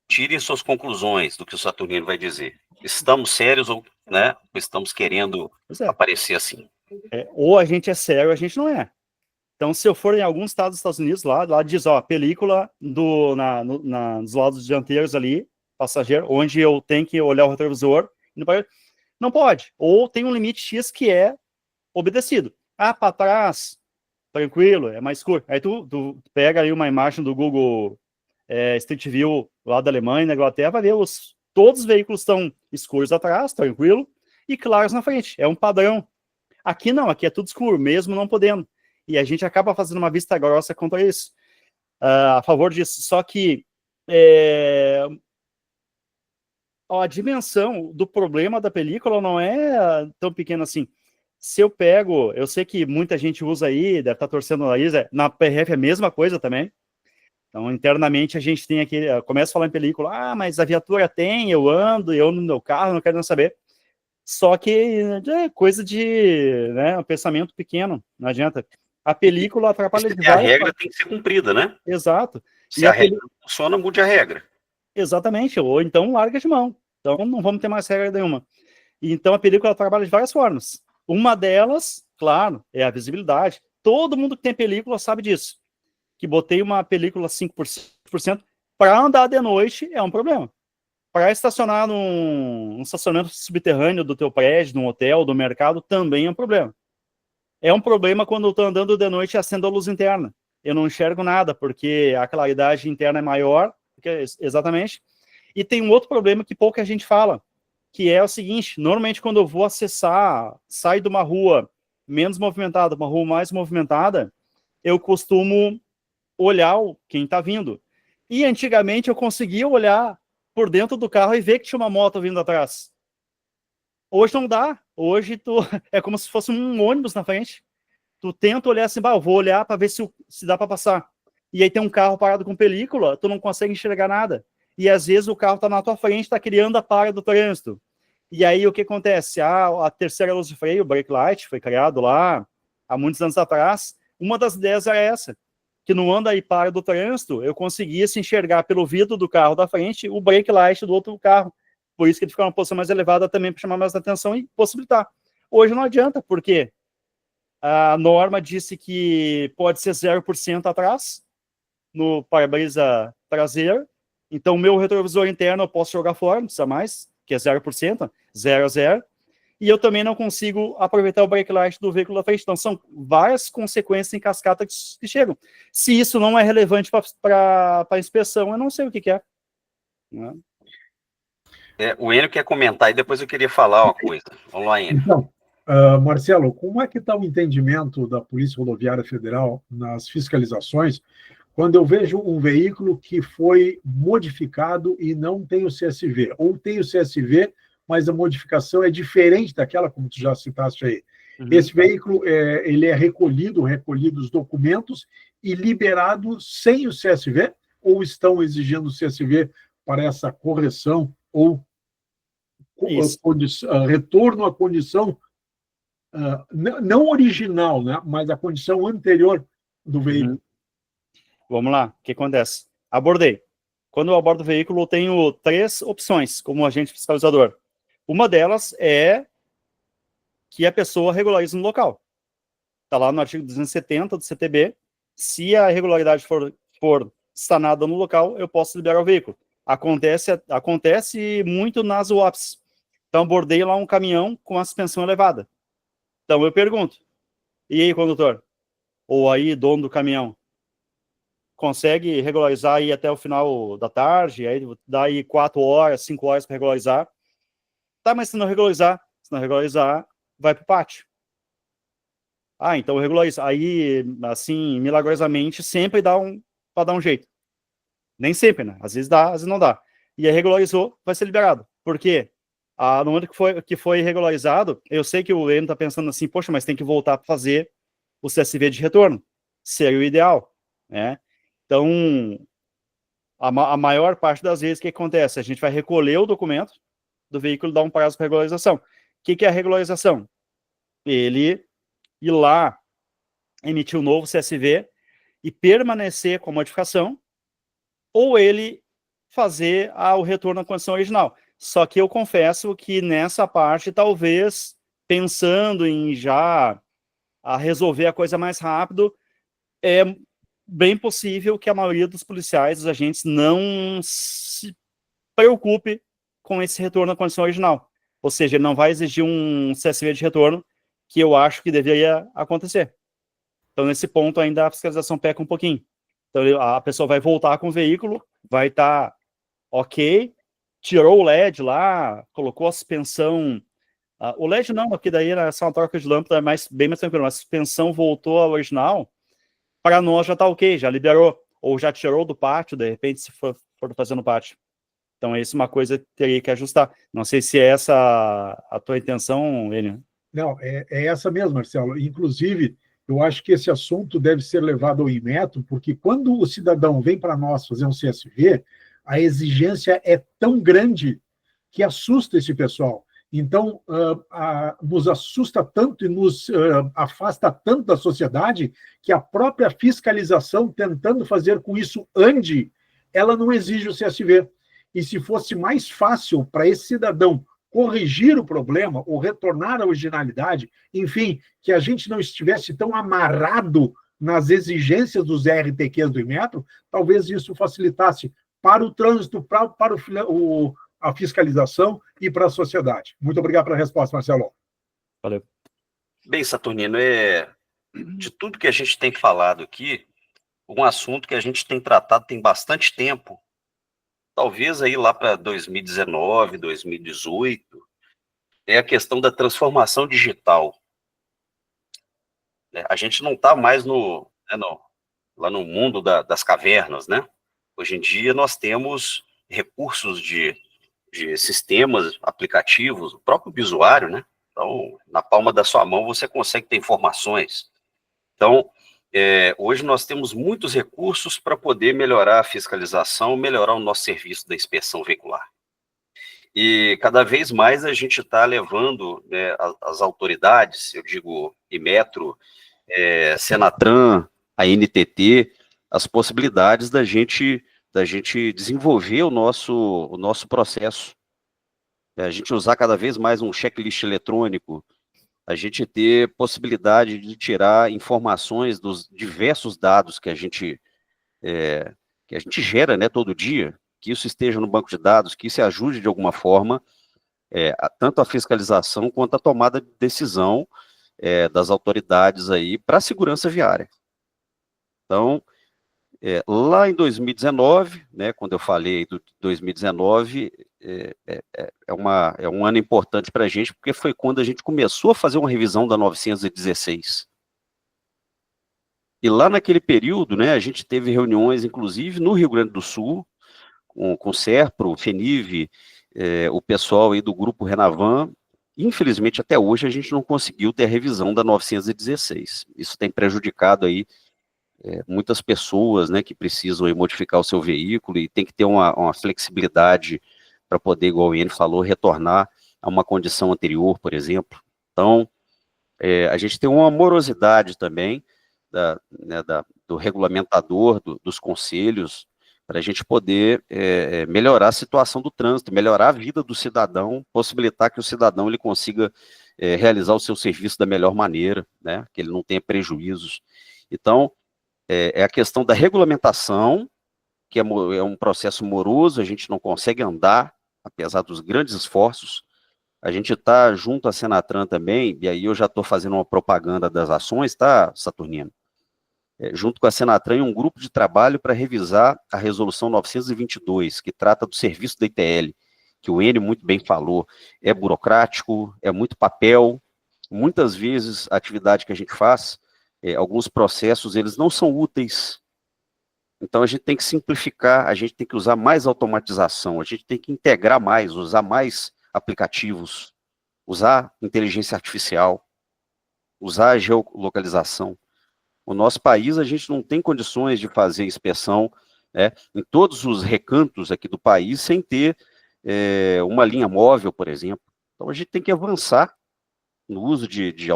Speaker 1: tire suas conclusões do que o Saturnino vai dizer. Estamos sérios ou, né, estamos querendo aparecer assim?
Speaker 2: Ou a gente é sério ou a gente não é. Então, se eu for em alguns estados dos Estados Unidos, lá diz, película nos lados dianteiros ali, passageiro, onde eu tenho que olhar o retrovisor, não pode. Ou tem um limite X que é obedecido. Para trás, tranquilo, é mais escuro. Aí tu pega aí uma imagem do Google Street View lá da Alemanha, na Inglaterra, vai ver todos os veículos estão escuros atrás, tranquilo, e claros na frente. É um padrão. Aqui não, aqui é tudo escuro, mesmo não podendo. E a gente acaba fazendo uma vista grossa contra isso, a favor disso. Só que a dimensão do problema da película não é tão pequena assim. Se eu pego, eu sei que muita gente usa aí, deve estar torcendo o nariz, na PRF é a mesma coisa também. Então, internamente, a gente tem aqui, começa a falar em película, mas a viatura tem, eu ando no meu carro, não quero nem saber. Só que é coisa de um pensamento pequeno, não adianta. A película atrapalha
Speaker 1: de várias... A regra tem que ser cumprida, né?
Speaker 2: Exato.
Speaker 1: Se a regra não funciona, mude a regra.
Speaker 2: Exatamente, ou então larga de mão. Então, não vamos ter mais regra nenhuma. Então, a película trabalha de várias formas. Uma delas, claro, é a visibilidade. Todo mundo que tem película sabe disso. Que botei uma película 5% para andar de noite é um problema. Para estacionar num estacionamento subterrâneo do teu prédio, num hotel, do mercado, também é um problema. É um problema quando eu estou andando de noite e acendo a luz interna. Eu não enxergo nada, porque a claridade interna é maior, exatamente. E tem um outro problema que pouca gente fala, que é o seguinte, normalmente quando eu vou sair de uma rua menos movimentada, uma rua mais movimentada, eu costumo olhar quem está vindo. E antigamente eu conseguia olhar por dentro do carro e ver que tinha uma moto vindo atrás. Hoje não dá. Hoje é como se fosse um ônibus na frente. Tu tenta olhar assim, eu vou olhar para ver se dá para passar. E aí tem um carro parado com película, tu não consegue enxergar nada. E às vezes o carro está na tua frente, está criando a para do trânsito. E aí o que acontece? A terceira luz de freio, o brake light, foi criado lá há muitos anos atrás. Uma das ideias era essa, que no anda e para do trânsito, eu conseguia se enxergar pelo vidro do carro da frente o brake light do outro carro. Por isso que ele fica numa posição mais elevada também para chamar mais atenção e possibilitar. Hoje não adianta, porque a norma disse que pode ser 0% atrás, no para-brisa traseiro. Então, o meu retrovisor interno eu posso jogar fora, não precisa mais, que é 0%, 0 a 0. E eu também não consigo aproveitar o brake light do veículo da frente. Então, são várias consequências em cascata que chegam. Se isso não é relevante para a inspeção, eu não sei o que é. Né?
Speaker 1: O Enio quer comentar e depois eu queria falar uma coisa. Vamos lá, Enio.
Speaker 4: Então, Marcelo, como é que está o entendimento da Polícia Rodoviária Federal nas fiscalizações quando eu vejo um veículo que foi modificado e não tem o CSV, ou tem o CSV, mas a modificação é diferente daquela, como tu já citaste aí. Uhum. Esse veículo, ele é recolhido os documentos e liberado sem o CSV, ou estão exigindo o CSV para essa correção, ou retorno à condição não original, né, mas a condição anterior do veículo.
Speaker 2: Vamos lá, o que acontece? Abordei. Quando eu abordo o veículo, eu tenho 3 opções como agente fiscalizador. Uma delas é que a pessoa regularize no local. Está lá no artigo 270 do CTB. Se a irregularidade for sanada no local, eu posso liberar o veículo. Acontece muito nas UOPs. Então, abordei lá um caminhão com a suspensão elevada. Então, eu pergunto, e aí, condutor? Ou aí, dono do caminhão? Consegue regularizar aí até o final da tarde? Aí dá aí 4 horas, 5 horas para regularizar. Tá, mas se não regularizar, vai para o pátio. Ah, então eu regularizo. Aí, assim, milagrosamente, sempre dá para dar um jeito. Nem sempre, né? Às vezes dá, às vezes não dá. E aí regularizou, vai ser liberado. Por quê? No momento que foi regularizado, eu sei que o Leno está pensando assim, poxa, mas tem que voltar para fazer o CSV de retorno. Seria o ideal, né? Então, a maior parte das vezes, o que acontece? A gente vai recolher o documento do veículo e dar um prazo para regularização. O que é a regularização? Ele ir lá, emitir um novo CSV e permanecer com a modificação, ou ele fazer o retorno à condição original. Só que eu confesso que nessa parte, talvez, pensando em já resolver a coisa mais rápido, é bem possível que a maioria dos policiais, dos agentes, não se preocupe com esse retorno à condição original. Ou seja, ele não vai exigir um CSV de retorno, que eu acho que deveria acontecer. Então, nesse ponto, ainda a fiscalização peca um pouquinho. Então, a pessoa vai voltar com o veículo, vai estar ok, tirou o LED lá, colocou a suspensão. O LED não, porque daí era só uma troca de lâmpada, bem mais tranquilo. A suspensão voltou ao original, para nós já está ok, já liberou, ou já tirou do pátio, de repente, se for fazer no pátio. Então, isso é uma coisa que teria que ajustar. Não sei se é essa a tua intenção, Enio.
Speaker 4: Não, é essa mesmo, Marcelo. Inclusive, eu acho que esse assunto deve ser levado ao Inmetro, porque quando o cidadão vem para nós fazer um CSV, a exigência é tão grande que assusta esse pessoal. Então, nos assusta tanto e nos afasta tanto da sociedade que a própria fiscalização, tentando fazer com isso ande, ela não exige o CSV. E se fosse mais fácil para esse cidadão corrigir o problema ou retornar à originalidade, enfim, que a gente não estivesse tão amarrado nas exigências dos RTQs do Inmetro, talvez isso facilitasse para o trânsito, para a fiscalização e para a sociedade. Muito obrigado pela resposta, Marcelo.
Speaker 2: Valeu.
Speaker 1: Bem, Saturnino, de tudo que a gente tem falado aqui, um assunto que a gente tem tratado tem bastante tempo, talvez aí lá para 2019, 2018, é a questão da transformação digital. A gente não está mais lá no mundo das cavernas, né? Hoje em dia nós temos recursos de sistemas, aplicativos, o próprio usuário, né? Então, na palma da sua mão você consegue ter informações. Então, hoje nós temos muitos recursos para poder melhorar a fiscalização, melhorar o nosso serviço da inspeção veicular. E cada vez mais a gente está levando, né, as autoridades, eu digo Inmetro, Senatran, a NTT, as possibilidades da gente desenvolver o nosso processo, a gente usar cada vez mais um checklist eletrônico, a gente ter possibilidade de tirar informações dos diversos dados que a gente gera, né, todo dia, que isso esteja no banco de dados, que isso ajude de alguma forma, tanto a fiscalização quanto a tomada de decisão das autoridades aí para a segurança viária. Então, lá em 2019, né, quando eu falei do 2019, é um ano importante para a gente, porque foi quando a gente começou a fazer uma revisão da 916. E lá naquele período, né, a gente teve reuniões, inclusive, no Rio Grande do Sul, com o SERPRO, o FENIV, o pessoal aí do Grupo Renavan. Infelizmente, até hoje, a gente não conseguiu ter a revisão da 916. Isso tem prejudicado aí muitas pessoas, né, que precisam aí modificar o seu veículo e tem que ter uma flexibilidade para poder, igual o Ian falou, retornar a uma condição anterior, por exemplo. Então, a gente tem uma morosidade também do regulamentador, dos conselhos, para a gente poder melhorar a situação do trânsito, melhorar a vida do cidadão, possibilitar que o cidadão ele consiga realizar o seu serviço da melhor maneira, né, que ele não tenha prejuízos. Então, é a questão da regulamentação, que é um processo moroso, a gente não consegue andar, apesar dos grandes esforços. A gente está junto à Senatran também, e aí eu já estou fazendo uma propaganda das ações, tá, Saturnino? Junto com a Senatran, em um grupo de trabalho para revisar a resolução 922, que trata do serviço da ITL, que o Enio muito bem falou, é burocrático, é muito papel, muitas vezes a atividade que a gente faz, alguns processos, eles não são úteis. Então a gente tem que simplificar, a gente tem que usar mais automatização, a gente tem que integrar mais, usar mais aplicativos, usar inteligência artificial, usar a geolocalização. O nosso país, a gente não tem condições de fazer inspeção em todos os recantos aqui do país sem ter uma linha móvel, por exemplo. Então, a gente tem que avançar no uso de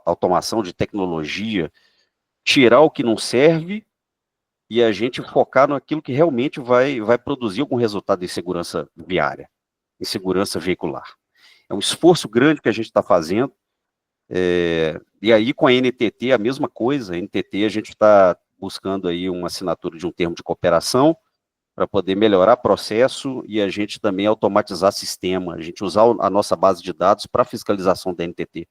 Speaker 1: automação, de tecnologia, tirar o que não serve e a gente focar naquilo que realmente vai produzir algum resultado em segurança viária, em segurança veicular. É um esforço grande que a gente está fazendo. E aí com a NTT a mesma coisa, a NTT a gente está buscando aí uma assinatura de um termo de cooperação para poder melhorar processo e a gente também automatizar sistema, a gente usar a nossa base de dados para fiscalização da NTT.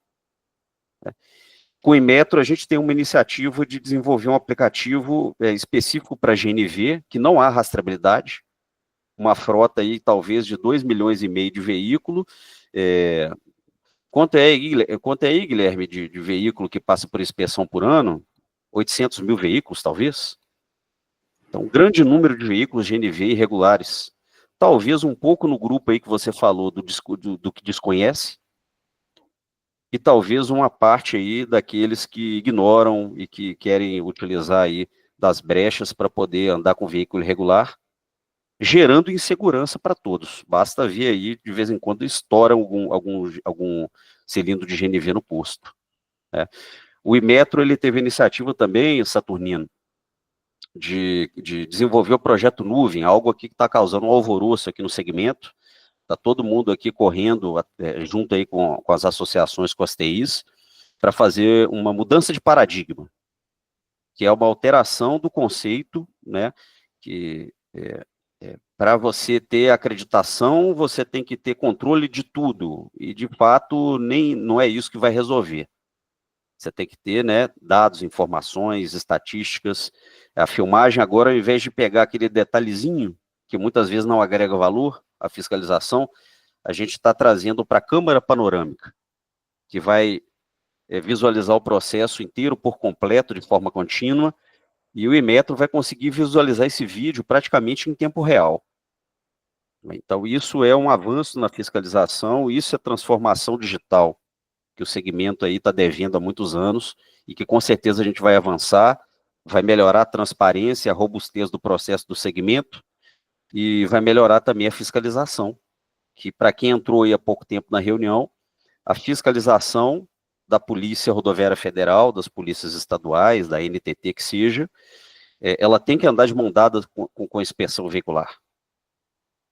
Speaker 1: Com o Inmetro a gente tem uma iniciativa de desenvolver um aplicativo específico para GNV, que não há rastreabilidade, uma frota aí talvez de 2,5 milhões de veículos. Quanto é aí, Guilherme, de veículo que passa por inspeção por ano? 800 mil veículos, talvez? Então, um grande número de veículos GNV irregulares. Talvez um pouco no grupo aí que você falou do que desconhece, e talvez uma parte aí daqueles que ignoram e que querem utilizar aí das brechas para poder andar com veículo irregular, gerando insegurança para todos. Basta ver aí, de vez em quando, estoura algum cilindro de GNV no posto. O Inmetro, ele teve a iniciativa também, Saturnino, de desenvolver o projeto Nuvem, algo aqui que está causando um alvoroço aqui no segmento. Está todo mundo aqui correndo, junto aí com as associações, com as TIs, para fazer uma mudança de paradigma, que é uma alteração do conceito, né, que para você ter acreditação, você tem que ter controle de tudo, e de fato não é isso que vai resolver. Você tem que ter, né, dados, informações, estatísticas. A filmagem agora, ao invés de pegar aquele detalhezinho, que muitas vezes não agrega valor à fiscalização, a gente está trazendo para a câmera panorâmica, que vai visualizar o processo inteiro por completo, de forma contínua, e o Inmetro vai conseguir visualizar esse vídeo praticamente em tempo real. Então, isso é um avanço na fiscalização, isso é transformação digital, que o segmento aí está devendo há muitos anos, e que com certeza a gente vai avançar, vai melhorar a transparência, a robustez do processo do segmento, e vai melhorar também a fiscalização, que para quem entrou aí há pouco tempo na reunião, a fiscalização da Polícia Rodoviária Federal, das polícias estaduais, da NTT que seja, ela tem que andar de mão dada com a inspeção veicular.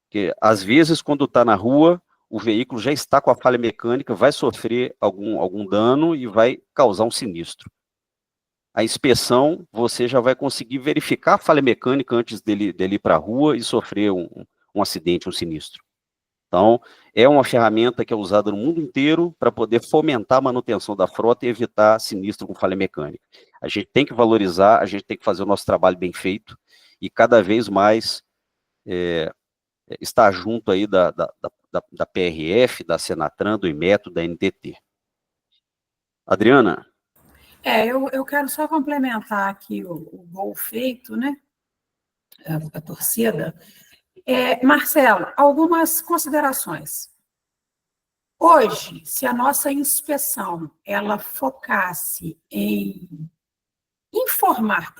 Speaker 1: Porque, às vezes, quando está na rua, o veículo já está com a falha mecânica, vai sofrer algum dano e vai causar um sinistro. A inspeção, você já vai conseguir verificar a falha mecânica antes dele ir para a rua e sofrer um acidente, um sinistro. Então, é uma ferramenta que é usada no mundo inteiro para poder fomentar a manutenção da frota e evitar sinistro com falha mecânica. A gente tem que valorizar, a gente tem que fazer o nosso trabalho bem feito e cada vez mais estar junto aí da PRF, da Senatran, do Inmetro, da NTT. Adriana?
Speaker 3: Eu quero só complementar aqui o gol feito, né? A torcida. Marcelo, algumas considerações. Hoje, se a nossa inspeção ela focasse em informar,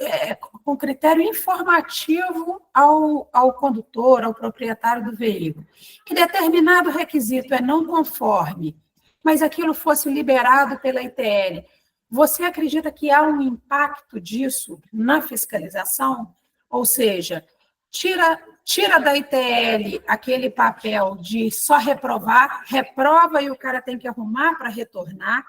Speaker 3: com critério informativo ao condutor, ao proprietário do veículo, que determinado requisito é não conforme, mas aquilo fosse liberado pela ITL, você acredita que há um impacto disso na fiscalização? Ou seja, tira da ITL aquele papel de só reprovar, reprova e o cara tem que arrumar para retornar,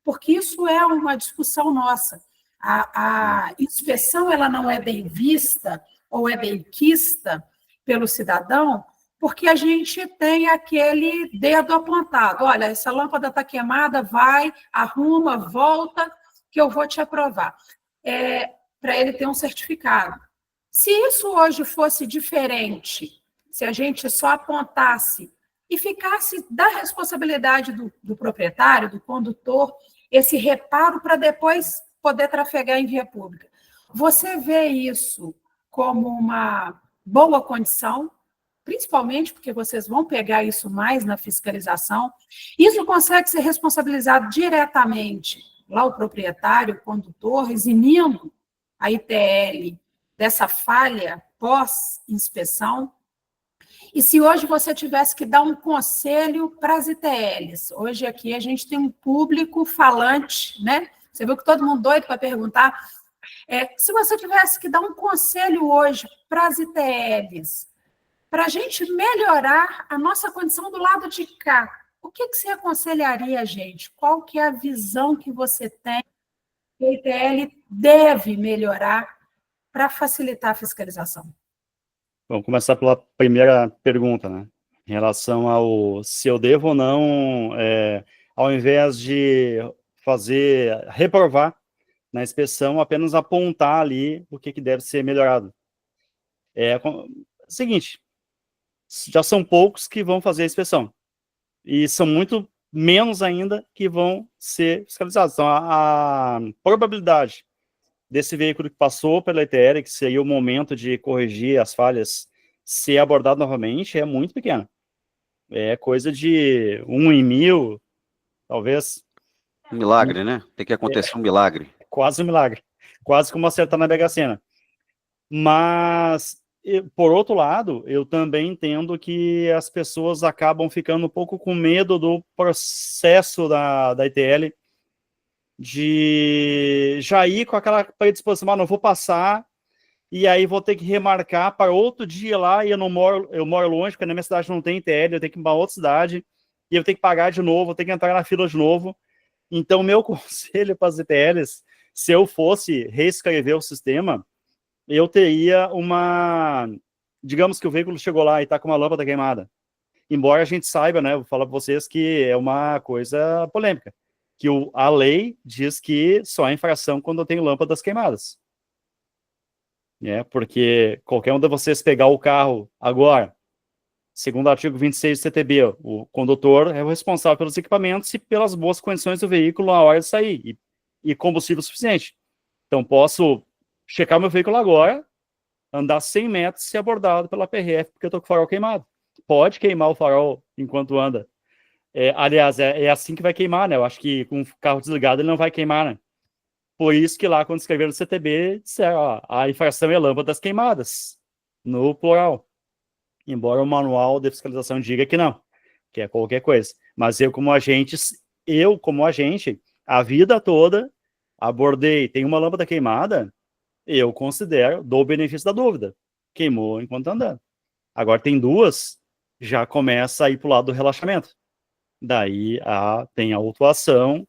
Speaker 3: porque isso é uma discussão nossa. A inspeção ela não é bem vista ou é bem quista pelo cidadão, porque a gente tem aquele dedo apontado. Olha, essa lâmpada está queimada, vai, arruma, volta, que eu vou te aprovar. Para ele ter um certificado. Se isso hoje fosse diferente, se a gente só apontasse e ficasse da responsabilidade do proprietário, do condutor, esse reparo para depois poder trafegar em via pública. Você vê isso como uma boa condição, principalmente porque vocês vão pegar isso mais na fiscalização. Isso consegue ser responsabilizado diretamente lá o proprietário, o condutor, eximindo a ITL dessa falha pós-inspeção. E se hoje você tivesse que dar um conselho para as ITLs, hoje aqui a gente tem um público falante, né? Você viu que todo mundo doido para perguntar. Se você tivesse que dar um conselho hoje para as ITLs, para a gente melhorar a nossa condição do lado de cá, o que você aconselharia a gente? Qual que é a visão que você tem que a ITL deve melhorar para facilitar a fiscalização?
Speaker 2: Vamos começar pela primeira pergunta, né? Em relação ao se eu devo ou não, ao invés de reprovar na inspeção, apenas apontar ali o que deve ser melhorado. Seguinte, já são poucos que vão fazer a inspeção, e são muito menos ainda que vão ser fiscalizados. Então, a probabilidade desse veículo que passou pela ITL, que seria o momento de corrigir as falhas, ser abordado novamente, é muito pequena. É coisa de 1 em 1000, talvez.
Speaker 1: Um milagre, né? Tem que acontecer um milagre.
Speaker 2: Quase um milagre. Quase como acertar na Mega Sena. Mas, por outro lado, eu também entendo que as pessoas acabam ficando um pouco com medo do processo da ITL, de já ir com aquela predisposição, não vou passar, e aí vou ter que remarcar para outro dia lá, e eu moro longe, porque na minha cidade não tem ITL, eu tenho que ir para outra cidade, e eu tenho que pagar de novo, eu tenho que entrar na fila de novo. Então, meu conselho para as ITLs, se eu fosse reescrever o sistema, eu teria digamos que o veículo chegou lá e está com uma lâmpada queimada. Embora a gente saiba, né, vou falar para vocês que é uma coisa polêmica, que a lei diz que só é infração quando eu tenho lâmpadas queimadas. Porque qualquer um de vocês pegar o carro agora, segundo o artigo 26 do CTB, o condutor é o responsável pelos equipamentos e pelas boas condições do veículo na hora de sair, e combustível suficiente. Então, posso checar meu veículo agora, andar 100 metros e ser abordado pela PRF, porque eu estou com o farol queimado. Pode queimar o farol enquanto anda. Aliás, é assim que vai queimar, né? Eu acho que com o carro desligado ele não vai queimar, né? Por isso que lá, quando escreveram no CTB, disseram, a infração é lâmpadas queimadas, no plural. Embora o manual de fiscalização diga que não, que é qualquer coisa. Mas eu como agente, a vida toda, abordei, tem uma lâmpada queimada, eu considero, dou o benefício da dúvida. Queimou enquanto andando. Agora tem duas, já começa a ir para o lado do relaxamento. Daí tem a autuação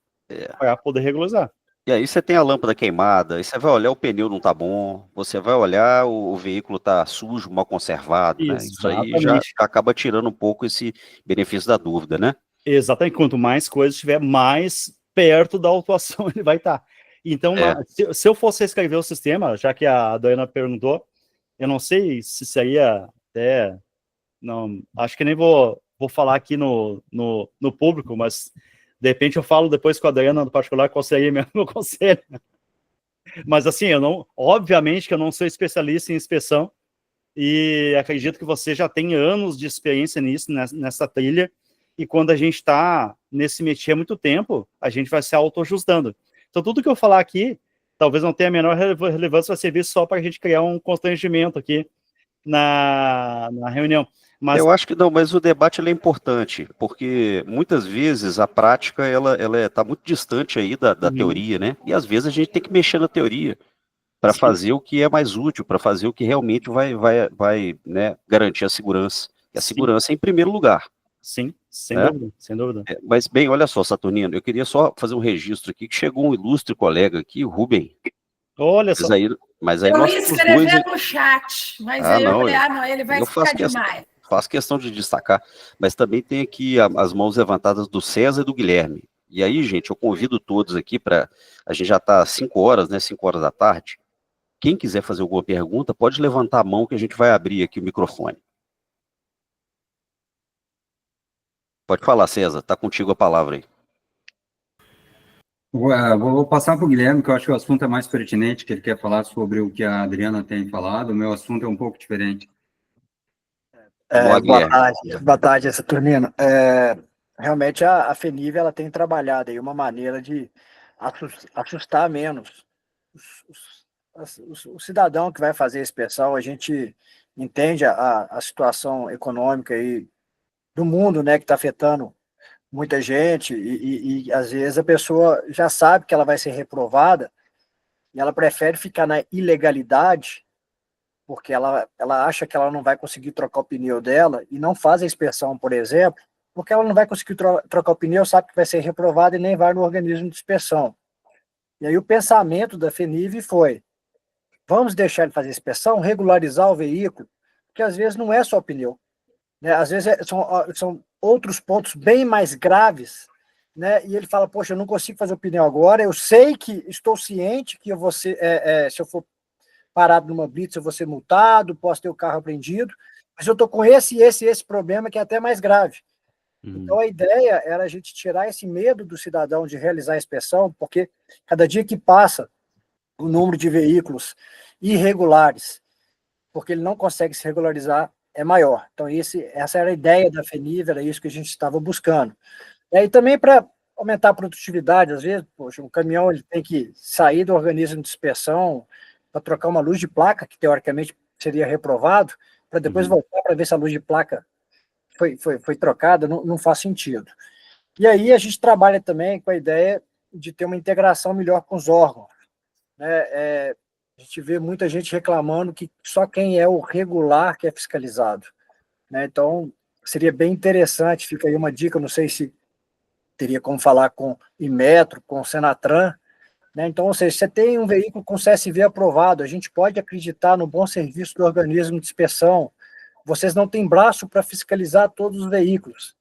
Speaker 2: para poder regularizar.
Speaker 1: E aí você tem a lâmpada queimada, aí você vai olhar o pneu não tá bom, você vai olhar o veículo tá sujo, mal conservado, né? Isso aí já acaba tirando um pouco esse benefício da dúvida, né?
Speaker 2: Exatamente, quanto mais coisa estiver, mais perto da autuação ele vai estar. Então, se eu fosse escrever o sistema, já que a Diana perguntou, eu não sei se seria até... Não, acho que nem vou falar aqui no público, mas de repente eu falo depois com a Diana no particular qual seria meu conselho. Mas assim, obviamente que eu não sou especialista em inspeção, e acredito que você já tem anos de experiência nisso, nessa trilha, e quando a gente está nesse métier há muito tempo, a gente vai se auto-ajustando. Então, tudo que eu falar aqui talvez não tenha a menor relevância, vai servir só para a gente criar um constrangimento aqui na reunião. Mas
Speaker 1: eu acho que não, mas o debate ele é importante, porque muitas vezes a prática ela está muito distante aí da teoria, né? E às vezes a gente tem que mexer na teoria para fazer o que é mais útil, para fazer o que realmente vai né, garantir a segurança. E a segurança é em primeiro lugar.
Speaker 2: Sim, sem
Speaker 1: né?
Speaker 2: dúvida, sem dúvida.
Speaker 1: Mas, bem, olha só, Saturnino, eu queria só fazer um registro aqui, que chegou um ilustre colega aqui, o Rubem.
Speaker 2: Olha só.
Speaker 1: Mas aí
Speaker 3: Eu
Speaker 1: nós
Speaker 3: ia
Speaker 1: os
Speaker 3: escrever
Speaker 1: dois...
Speaker 3: no chat, mas
Speaker 1: Ah,
Speaker 3: aí eu
Speaker 1: não,
Speaker 3: falei, não, ele vai ficar demais.
Speaker 1: Faço questão de destacar, mas também tem aqui as mãos levantadas do César e do Guilherme. E aí, gente, eu convido todos aqui para... A gente já está às 5 horas, né, 5 horas da tarde. Quem quiser fazer alguma pergunta, pode levantar a mão que a gente vai abrir aqui o microfone. Pode falar, César, está contigo a palavra aí.
Speaker 5: Vou passar para o Guilherme, que eu acho que o assunto é mais pertinente, que ele quer falar sobre o que a Adriana tem falado. O meu assunto é um pouco diferente.
Speaker 6: Boa tarde, Saturnino. Realmente a FENIV ela tem trabalhado aí uma maneira de assustar menos o cidadão que vai fazer a inspeção. A gente entende a situação econômica aí do mundo, né, que está afetando muita gente e às vezes a pessoa já sabe que ela vai ser reprovada e ela prefere ficar na ilegalidade porque ela acha que ela não vai conseguir trocar o pneu dela e não faz a inspeção, por exemplo, porque ela não vai conseguir trocar o pneu, sabe que vai ser reprovada e nem vai no organismo de inspeção. E aí o pensamento da FENIV foi, vamos deixar ele fazer a inspeção, regularizar o veículo, porque às vezes não é só o pneu, né? Às vezes são outros pontos bem mais graves, né? E ele fala, poxa, eu não consigo fazer o pneu agora, eu sei que, estou ciente que eu vou ser, se eu for parado numa blitz, eu vou ser multado, posso ter o carro apreendido, mas eu estou com esse problema que é até mais grave. Então, a ideia era a gente tirar esse medo do cidadão de realizar a inspeção, porque cada dia que passa, o número de veículos irregulares, porque ele não consegue se regularizar, é maior. Então, essa era a ideia da FENIV, era isso que a gente estava buscando. E aí também para aumentar a produtividade, às vezes, poxa, um caminhão ele tem que sair do organismo de inspeção para trocar uma luz de placa, que teoricamente seria reprovado, para depois voltar para ver se a luz de placa foi trocada, não faz sentido. E aí a gente trabalha também com a ideia de ter uma integração melhor com os órgãos. Né? A gente vê muita gente reclamando que só quem é o regular que é fiscalizado. Né? Então, seria bem interessante, fica aí uma dica, não sei se teria como falar com Inmetro, com o Senatran, né? Então, ou seja, você tem um veículo com CSV aprovado, a gente pode acreditar no bom serviço do organismo de inspeção, vocês não têm braço para fiscalizar todos os veículos.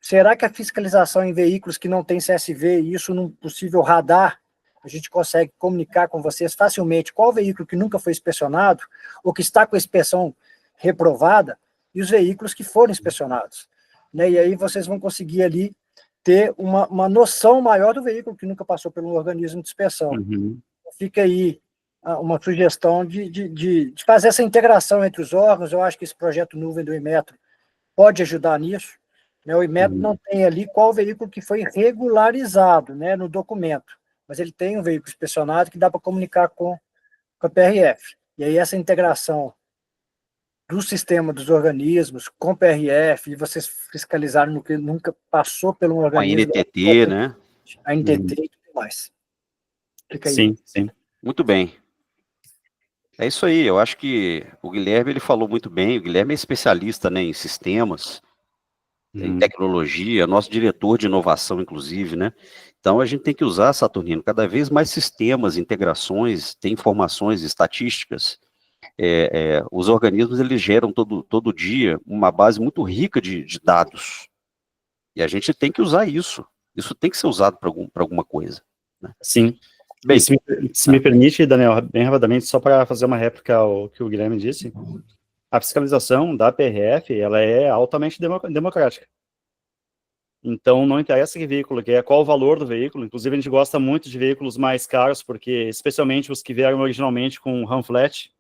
Speaker 6: Será que a fiscalização em veículos que não tem CSV, e isso num possível radar, a gente consegue comunicar com vocês facilmente qual veículo que nunca foi inspecionado, ou que está com a inspeção reprovada, e os veículos que foram inspecionados. Né? E aí vocês vão conseguir ali ter uma noção maior do veículo que nunca passou por um organismo de inspeção. Fica aí uma sugestão de fazer essa integração entre os órgãos. Eu acho que esse projeto nuvem do Inmetro pode ajudar nisso. Né? O Inmetro não tem ali qual veículo que foi regularizado, né, no documento, mas ele tem um veículo inspecionado que dá para comunicar com a PRF. E aí essa integração do sistema dos organismos com o PRF, e vocês fiscalizaram no que nunca passou pelo organismo.
Speaker 1: A NTT, né?
Speaker 6: A NTT e tudo mais. Fica aí.
Speaker 2: Sim, sim.
Speaker 1: Muito bem. É isso aí, eu acho que o Guilherme ele falou muito bem, o Guilherme é especialista, né, em sistemas, em tecnologia, nosso diretor de inovação, inclusive, né? Então a gente tem que usar, Saturnino, cada vez mais sistemas, integrações, tem informações, estatísticas. Os organismos eles geram todo dia uma base muito rica de dados. E a gente tem que usar isso. Isso tem que ser usado para alguma coisa. Né?
Speaker 2: Sim.
Speaker 1: Bem,
Speaker 2: se me permite, Daniel, bem rapidamente, só para fazer uma réplica ao que o Guilherme disse, a fiscalização da PRF, ela é altamente democrática. Então, não interessa que veículo que é, qual o valor do veículo. Inclusive, a gente gosta muito de veículos mais caros, porque, especialmente os que vieram originalmente com RAM flat,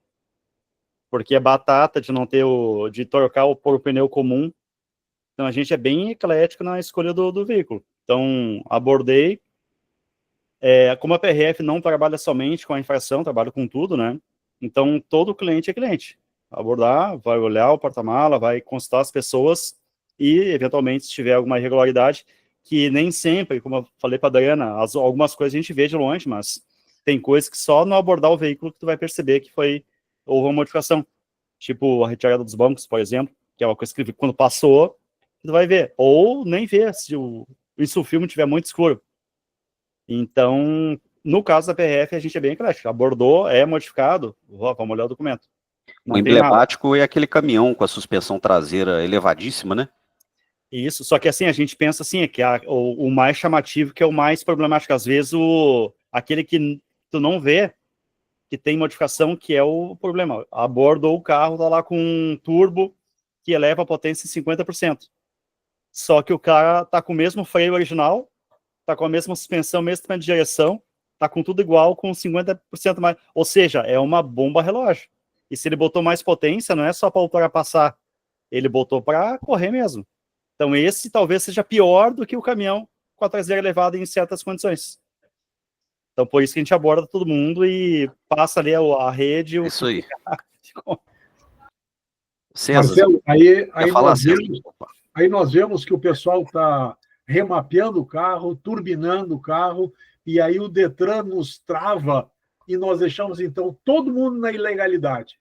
Speaker 2: porque é batata de não ter de trocar por pneu comum. Então, a gente é bem eclético na escolha do veículo. Então, abordei como a PRF não trabalha somente com a infração, trabalha com tudo, né? Então, todo cliente é cliente. Abordar, vai olhar o porta-mala, vai consultar as pessoas e, eventualmente, se tiver alguma irregularidade, que nem sempre, como eu falei para a Adriana, algumas coisas a gente vê de longe, mas tem coisas que só no abordar o veículo que tu vai perceber que houve uma modificação. Tipo, a retirada dos bancos, por exemplo, que é uma coisa que quando passou, tu vai ver. Ou nem ver, se o filme estiver muito escuro. Então, no caso da PRF, a gente é bem eclético. Abordou, é modificado, vamos olhar o documento.
Speaker 1: O emblemático é aquele caminhão com a suspensão traseira elevadíssima, né?
Speaker 2: Isso, só que assim, a gente pensa assim, que o mais chamativo, que é o mais problemático. Às vezes, aquele que tu não vê, que tem modificação, que é o problema. Abordou o carro, tá lá com um turbo que eleva a potência em 50%. Só que o cara tá com o mesmo freio original, tá com a mesma suspensão, mesmo tempo de direção, tá com tudo igual, com 50% mais. Ou seja, é uma bomba relógio. E se ele botou mais potência, não é só para ultrapassar, ele botou para correr mesmo. Então esse talvez seja pior do que o caminhão com a traseira elevada em certas condições. Então por isso que a gente aborda todo mundo e passa ali a rede.
Speaker 1: Isso aí. César,
Speaker 4: Marcelo, aí nós vemos que o pessoal está remapeando o carro, turbinando o carro, e aí o Detran nos trava e nós deixamos, então, todo mundo na ilegalidade.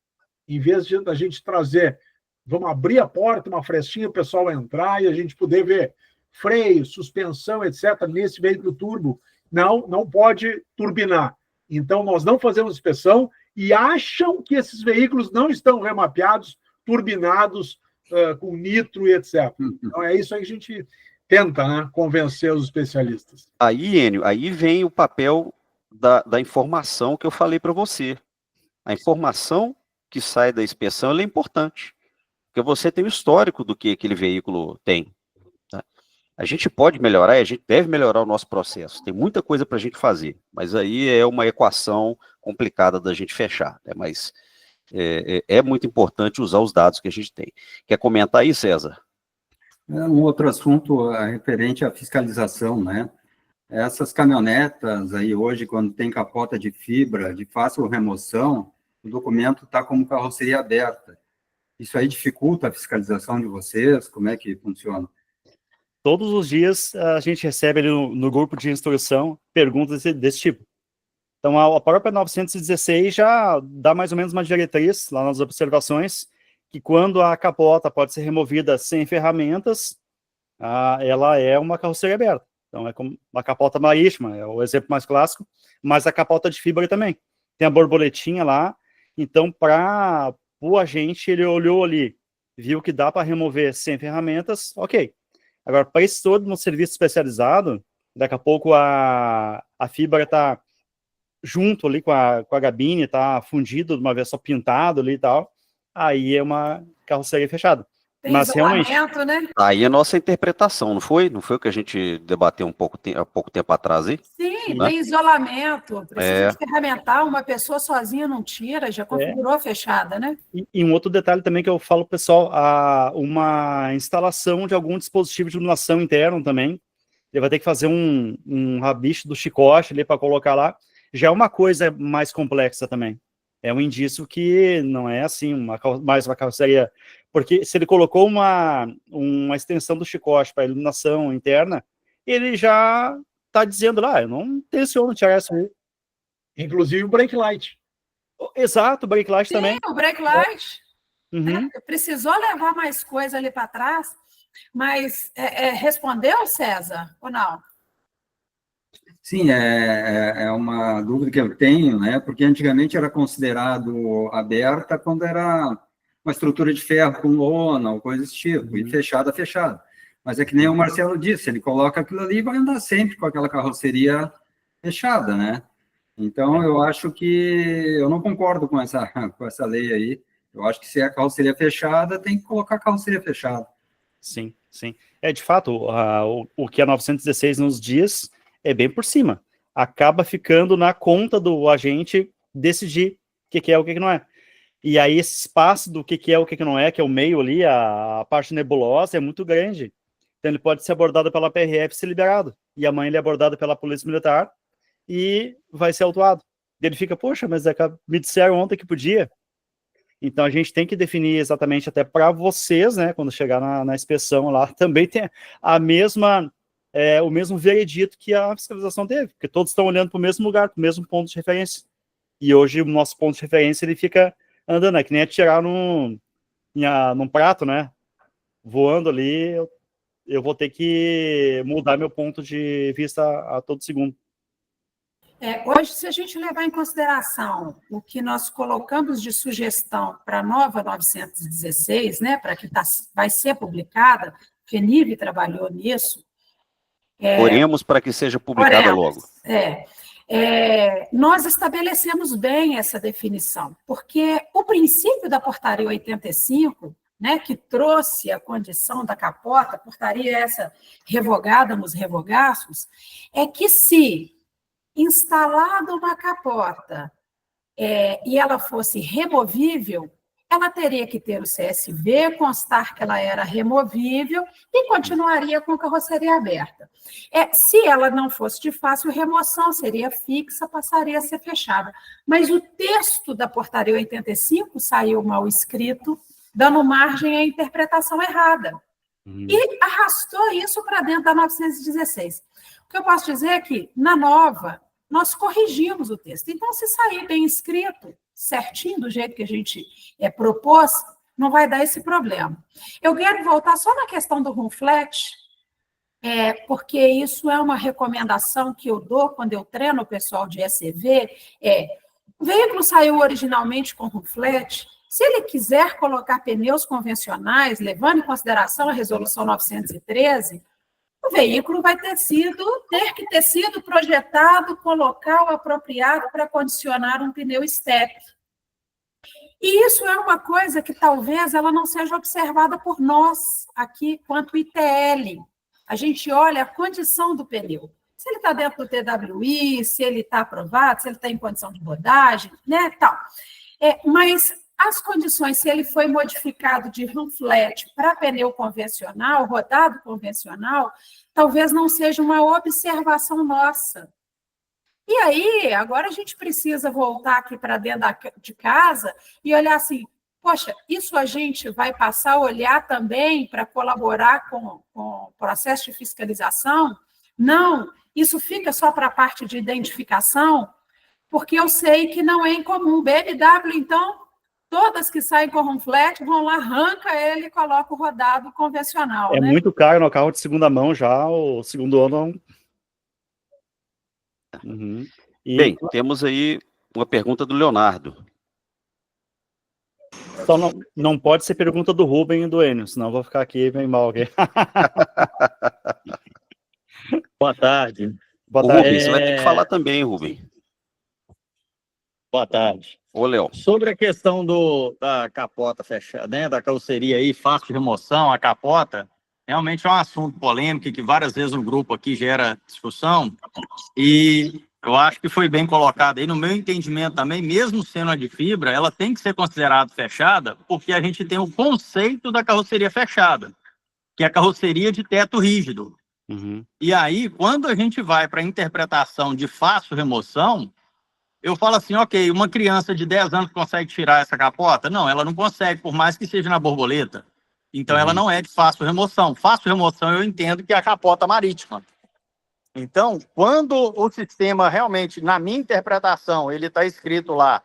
Speaker 4: Em vez de a gente trazer, vamos abrir a porta, uma frestinha, o pessoal entrar e a gente poder ver freio, suspensão, etc., nesse veículo turbo, não pode turbinar. Então, nós não fazemos inspeção e acham que esses veículos não estão remapeados, turbinados, com nitro e etc. Então, é isso aí que a gente tenta, né, convencer os especialistas.
Speaker 1: Aí, Enio, aí vem o papel da informação que eu falei para você. A informação que sai da inspeção ela é importante, porque você tem o histórico do que aquele veículo tem. Tá? A gente pode melhorar, a gente deve melhorar o nosso processo. Tem muita coisa para a gente fazer, mas aí é uma equação complicada da gente fechar. Né? Mas é muito importante usar os dados que a gente tem. Quer comentar aí, César?
Speaker 5: Um outro assunto referente à fiscalização, né? Essas caminhonetas aí hoje, quando tem capota de fibra, de fácil remoção, o documento está como carroceria aberta. Isso aí dificulta a fiscalização de vocês? Como é que funciona?
Speaker 2: Todos os dias a gente recebe ali no grupo de instrução perguntas desse tipo. Então, a própria 916 já dá mais ou menos uma diretriz lá nas observações, que quando a capota pode ser removida sem ferramentas, ela é uma carroceria aberta. Então, é como uma capota marítima, é o exemplo mais clássico, mas a capota de fibra também. Tem a borboletinha lá, então, para o agente, ele olhou ali, viu que dá para remover sem ferramentas, ok. Agora, para esse todo no serviço especializado, daqui a pouco a fibra está junto ali com a gabine, está fundido de uma vez só pintado ali e tal, aí é uma carroceria fechada.
Speaker 3: Tem
Speaker 2: mas realmente,
Speaker 3: né?
Speaker 1: Aí a nossa interpretação, não foi? Não foi o que a gente debateu há pouco tempo atrás aí?
Speaker 3: Sim,
Speaker 1: né?
Speaker 3: tem isolamento, precisa de ferramental, uma pessoa sozinha não tira, já configurou fechada, né?
Speaker 2: E um outro detalhe também que eu falo, pessoal, uma instalação de algum dispositivo de iluminação interno também, ele vai ter que fazer um rabicho do chicote ali para colocar lá, já é uma coisa mais complexa também. É um indício que não é assim, mais uma carroceria. Porque se ele colocou uma extensão do chicote para iluminação interna, ele já está dizendo lá, eu não tenciono tirar essa aí.
Speaker 4: Inclusive o brake light.
Speaker 2: Exato, o brake light também.
Speaker 3: Sim, o brake light.
Speaker 2: Uhum.
Speaker 3: Precisou levar mais coisa ali para trás, mas respondeu, César, ou não?
Speaker 5: Sim, é uma dúvida que eu tenho, né? Porque antigamente era considerado aberta quando era uma estrutura de ferro com lona ou coisa desse tipo, e fechada. Mas é que nem o Marcelo disse, ele coloca aquilo ali e vai andar sempre com aquela carroceria fechada, né? Então, eu acho que eu não concordo com essa lei aí. Eu acho que se é a carroceria fechada, tem que colocar a carroceria fechada.
Speaker 2: Sim, sim. De fato, o que a 916 nos diz é bem por cima. Acaba ficando na conta do agente decidir o que é o que não é. E aí esse espaço do que é o que não é, que é o meio ali, a parte nebulosa, é muito grande. Então ele pode ser abordado pela PRF e ser liberado. E amanhã ele é abordado pela Polícia Militar e vai ser autuado. Ele fica, poxa, mas me disseram ontem que podia. Então a gente tem que definir exatamente até para vocês, né, quando chegar na inspeção lá, também tem a mesma, o mesmo veredito que a fiscalização teve, porque todos estão olhando para o mesmo lugar, para o mesmo ponto de referência. E hoje o nosso ponto de referência ele fica andando, é que nem atirar num prato, né? Voando ali, eu vou ter que mudar meu ponto de vista a todo segundo.
Speaker 3: Hoje, se a gente levar em consideração o que nós colocamos de sugestão para a nova 916, né, para que vai ser publicada, FENIV trabalhou nisso.
Speaker 1: Oremos para que seja publicada logo.
Speaker 3: Nós estabelecemos bem essa definição, porque o princípio da portaria 85, né, que trouxe a condição da capota, portaria essa revogada nos revogaços, é que se instalada uma capota e ela fosse removível, ela teria que ter o CSV, constar que ela era removível e continuaria com carroceria aberta. Se ela não fosse de fácil remoção, seria fixa, passaria a ser fechada. Mas o texto da portaria 85 saiu mal escrito, dando margem à interpretação errada. E arrastou isso para dentro da 916. O que eu posso dizer é que, na nova, nós corrigimos o texto. Então, se sair bem escrito, certinho, do jeito que a gente propôs, não vai dar esse problema. Eu quero voltar só na questão do room flat, porque isso é uma recomendação que eu dou quando eu treino o pessoal de ECV, o veículo saiu originalmente com room flat, se ele quiser colocar pneus convencionais, levando em consideração a resolução 913, o veículo vai ter que ter sido projetado com local apropriado para condicionar um pneu step. E isso é uma coisa que talvez ela não seja observada por nós aqui quanto ITL. A gente olha a condição do pneu. Se ele está dentro do TWI, se ele está aprovado, se ele está em condição de rodagem, né, tal. Mas as condições, se ele foi modificado de room flat para pneu convencional, rodado convencional, talvez não seja uma observação nossa. E aí, agora a gente precisa voltar aqui para dentro de casa e olhar assim, poxa, isso a gente vai passar a olhar também para colaborar com o processo de fiscalização? Não, isso fica só para a parte de identificação, porque eu sei que não é incomum. BMW, então, todas que saem com room flat vão lá, arranca ele e coloca o rodado convencional.
Speaker 2: É, né? Muito caro no carro de segunda mão já, o segundo ano.
Speaker 1: Bem, temos aí uma pergunta do Leonardo.
Speaker 2: Então não pode ser pergunta do Rubem e do Enio, senão eu vou ficar aqui bem mal. Okay?
Speaker 7: Boa tarde.
Speaker 2: Boa tarde.
Speaker 1: Rubem, você vai ter que falar também, Rubem.
Speaker 7: Boa tarde.
Speaker 1: Ô, Léo.
Speaker 7: Sobre a questão da capota fechada, né, da carroceria aí, fácil de remoção, a capota, realmente é um assunto polêmico que várias vezes no grupo aqui gera discussão, e eu acho que foi bem colocado aí. No meu entendimento também, mesmo sendo a de fibra, ela tem que ser considerada fechada, porque a gente tem o conceito da carroceria fechada, que é a carroceria de teto rígido. E aí, quando a gente vai para a interpretação de fácil remoção, eu falo assim, ok, uma criança de 10 anos consegue tirar essa capota? Não, ela não consegue, por mais que seja na borboleta. Então, ela não é de fácil remoção. Fácil remoção, eu entendo que é a capota marítima. Então, quando o sistema realmente, na minha interpretação, ele está escrito lá,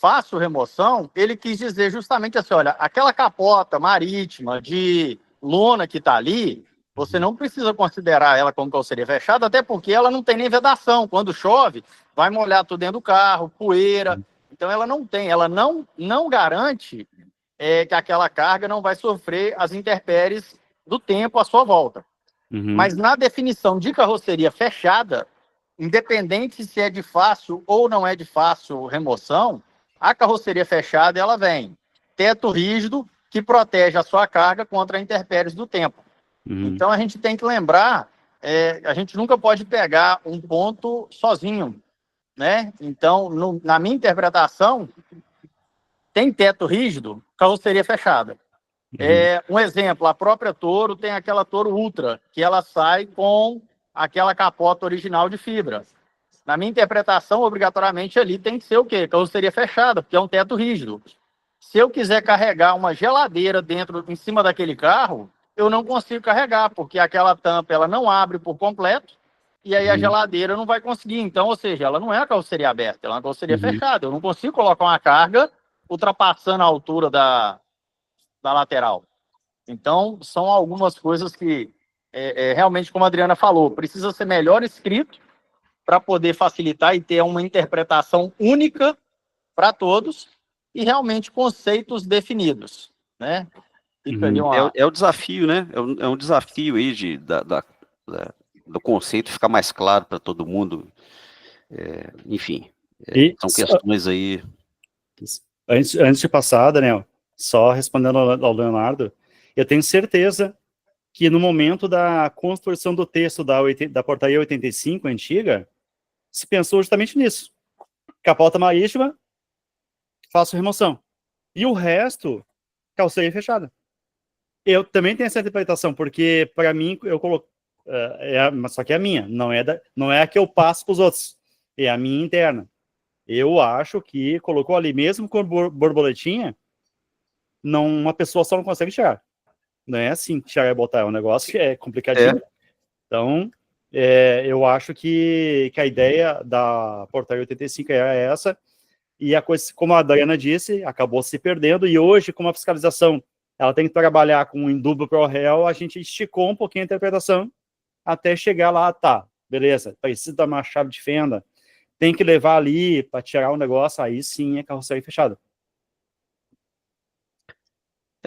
Speaker 7: fácil remoção, ele quis dizer justamente assim, olha, aquela capota marítima de lona que está ali, você não precisa considerar ela como carroceria fechada, até porque ela não tem nem vedação. Quando chove, vai molhar tudo dentro do carro, poeira. Então, ela não garante que aquela carga não vai sofrer as intempéries do tempo à sua volta. Mas na definição de carroceria fechada, independente se é de fácil ou não é de fácil remoção, a carroceria fechada ela vem teto rígido que protege a sua carga contra as intempéries do tempo. Então, a gente tem que lembrar, a gente nunca pode pegar um ponto sozinho, né? Então, na minha interpretação, tem teto rígido, carroceria fechada. Um exemplo, a própria Toro tem aquela Toro Ultra, que ela sai com aquela capota original de fibra. Na minha interpretação, obrigatoriamente ali tem que ser o quê? Carroceria fechada, porque é um teto rígido. Se eu quiser carregar uma geladeira em cima daquele carro, eu não consigo carregar, porque aquela tampa ela não abre por completo, e aí a geladeira não vai conseguir. Então, ou seja, ela não é uma carroceria aberta, ela é uma carroceria fechada. Eu não consigo colocar uma carga ultrapassando a altura da lateral. Então, são algumas coisas que, realmente, como a Adriana falou, precisa ser melhor escrito para poder facilitar e ter uma interpretação única para todos e realmente conceitos definidos, né? Fica ali
Speaker 1: É o desafio, né? É um desafio aí do conceito ficar mais claro para todo mundo. Enfim, são questões aí.
Speaker 2: Antes de passar, Daniel, só respondendo ao Leonardo, eu tenho certeza que no momento da construção do texto da portaria 85 antiga, se pensou justamente nisso. Capota marítima, faço remoção. E o resto, carroceria fechada. Eu também tenho essa interpretação, porque para mim, eu coloco, só que é a minha, não é a que eu passo para os outros, é a minha interna. Eu acho que colocou ali, mesmo com borboletinha, uma pessoa só não consegue tirar. Não é assim, tirar e botar, é um negócio que é complicadinho. Então, eu acho que a ideia da portaria 85 é essa, e a coisa, como a Dayana disse, acabou se perdendo, e hoje, como a fiscalização ela tem que trabalhar com o indúbio pro réu, a gente esticou um pouquinho a interpretação até chegar lá, tá, beleza, precisa dar uma chave de fenda, tem que levar ali para tirar o negócio, aí sim é carroceria fechada.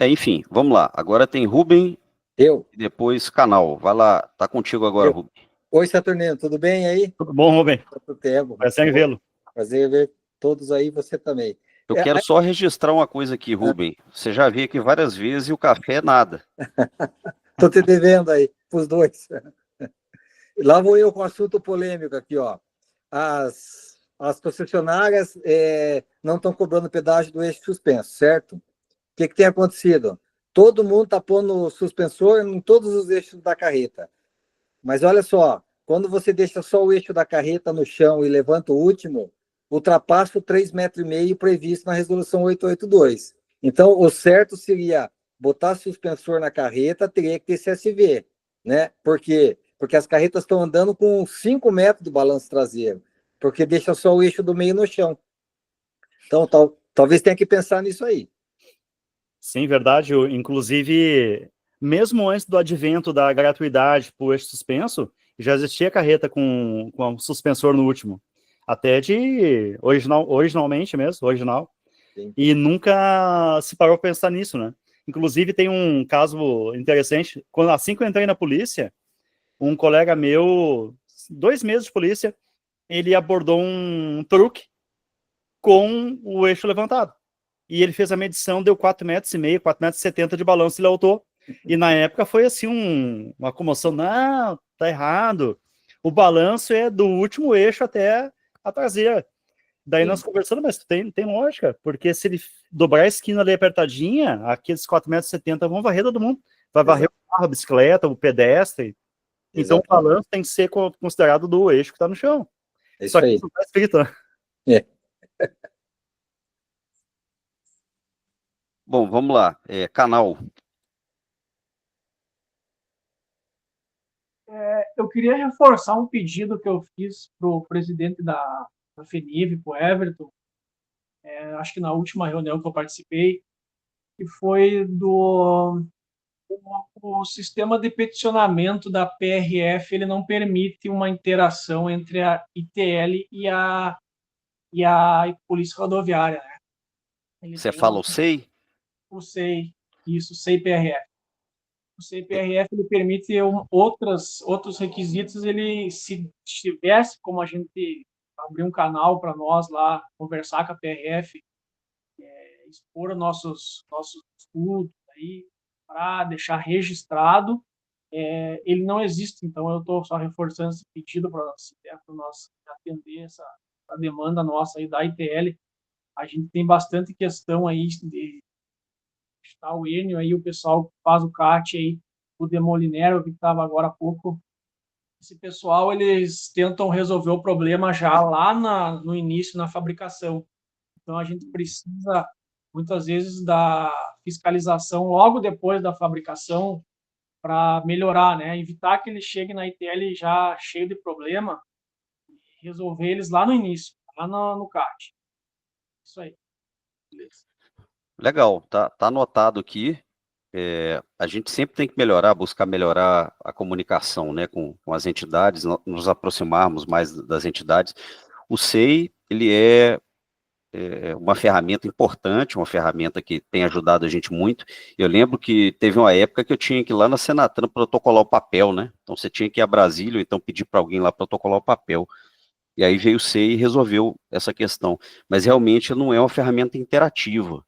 Speaker 1: Enfim, vamos lá. Agora tem Rubem
Speaker 8: Eu.
Speaker 1: e depois Canal. Vai lá, tá contigo agora, Rubem.
Speaker 8: Oi, Saturnino, tudo bem aí?
Speaker 2: Tudo bom, Rubem?
Speaker 8: Quanto tempo.
Speaker 2: Prazer em vê-lo.
Speaker 8: Prazer em ver todos aí, você também.
Speaker 1: Eu quero só registrar uma coisa aqui, Rubem. Você já veio aqui várias vezes e o café é nada.
Speaker 8: Estou te devendo aí, para os dois. Lá vou eu com um assunto polêmico aqui, ó. As concessionárias não estão cobrando pedágio do eixo suspenso, certo? O que tem acontecido? Todo mundo está pondo suspensor em todos os eixos da carreta. Mas olha só, quando você deixa só o eixo da carreta no chão e levanta o último, ultrapassa o 3,5 metros previsto na resolução 882. Então, o certo seria botar suspensor na carreta, teria que ter CSV, né? Por quê? Porque as carretas estão andando com 5 metros do balanço traseiro, porque deixa só o eixo do meio no chão. Então, talvez tenha que pensar nisso aí.
Speaker 2: Sim, verdade. Inclusive, mesmo antes do advento da gratuidade para o eixo suspenso, já existia carreta com suspensor no último. Até de originalmente mesmo, original.
Speaker 8: Sim.
Speaker 2: E nunca se parou para pensar nisso, né? Inclusive, tem um caso interessante. Assim que eu entrei na polícia, um colega meu, 2 meses de polícia, ele abordou um truque com o eixo levantado. E ele fez a medição, deu 4,5 metros, 4,70 metros de balanço e levantou. E na época foi assim uma comoção. Não, tá errado. O balanço é do último eixo até a traseira. Daí nós conversando, mas tem lógica, porque se ele dobrar a esquina ali apertadinha, aqueles 4,70 metros vão varrer todo mundo. Vai varrer o carro, a bicicleta, o pedestre. Então o balanço tem que ser considerado do eixo que está no chão.
Speaker 8: Só que
Speaker 2: isso não está escrito, né?
Speaker 1: Bom, vamos lá. Canal.
Speaker 9: Eu queria reforçar um pedido que eu fiz para o presidente da FENIV, para o Everton, acho que na última reunião que eu participei, que foi o sistema de peticionamento da PRF, ele não permite uma interação entre a ITL e a Polícia Rodoviária. Né?
Speaker 1: Você fala o SEI?
Speaker 9: O SEI, isso, SEI-PRF. O CPRF ele permite outros requisitos. Ele, se tivesse como a gente abrir um canal para nós lá, conversar com a PRF, expor nossos estudos aí, para deixar registrado, ele não existe. Então, eu estou só reforçando esse pedido para nós atender essa demanda nossa aí da ITL. A gente tem bastante questão aí de está o Enio aí, o pessoal faz o CAT aí, o Demoliner, eu vi que estava agora há pouco esse pessoal, eles tentam resolver o problema já lá no início, na fabricação. Então, a gente precisa, muitas vezes, da fiscalização logo depois da fabricação para melhorar, né? Evitar que ele chegue na ITL já cheio de problema, resolver eles lá no início, lá no CAT. Isso aí. Beleza.
Speaker 1: Legal, tá anotado aqui. A gente sempre tem que melhorar, buscar melhorar a comunicação, né, com as entidades, nos aproximarmos mais das entidades. O SEI, ele é uma ferramenta importante, uma ferramenta que tem ajudado a gente muito. Eu lembro que teve uma época que eu tinha que ir lá na Senatran protocolar o papel, né? Então você tinha que ir a Brasília, ou então pedir para alguém lá protocolar o papel. E aí veio o SEI e resolveu essa questão. Mas realmente não é uma ferramenta interativa.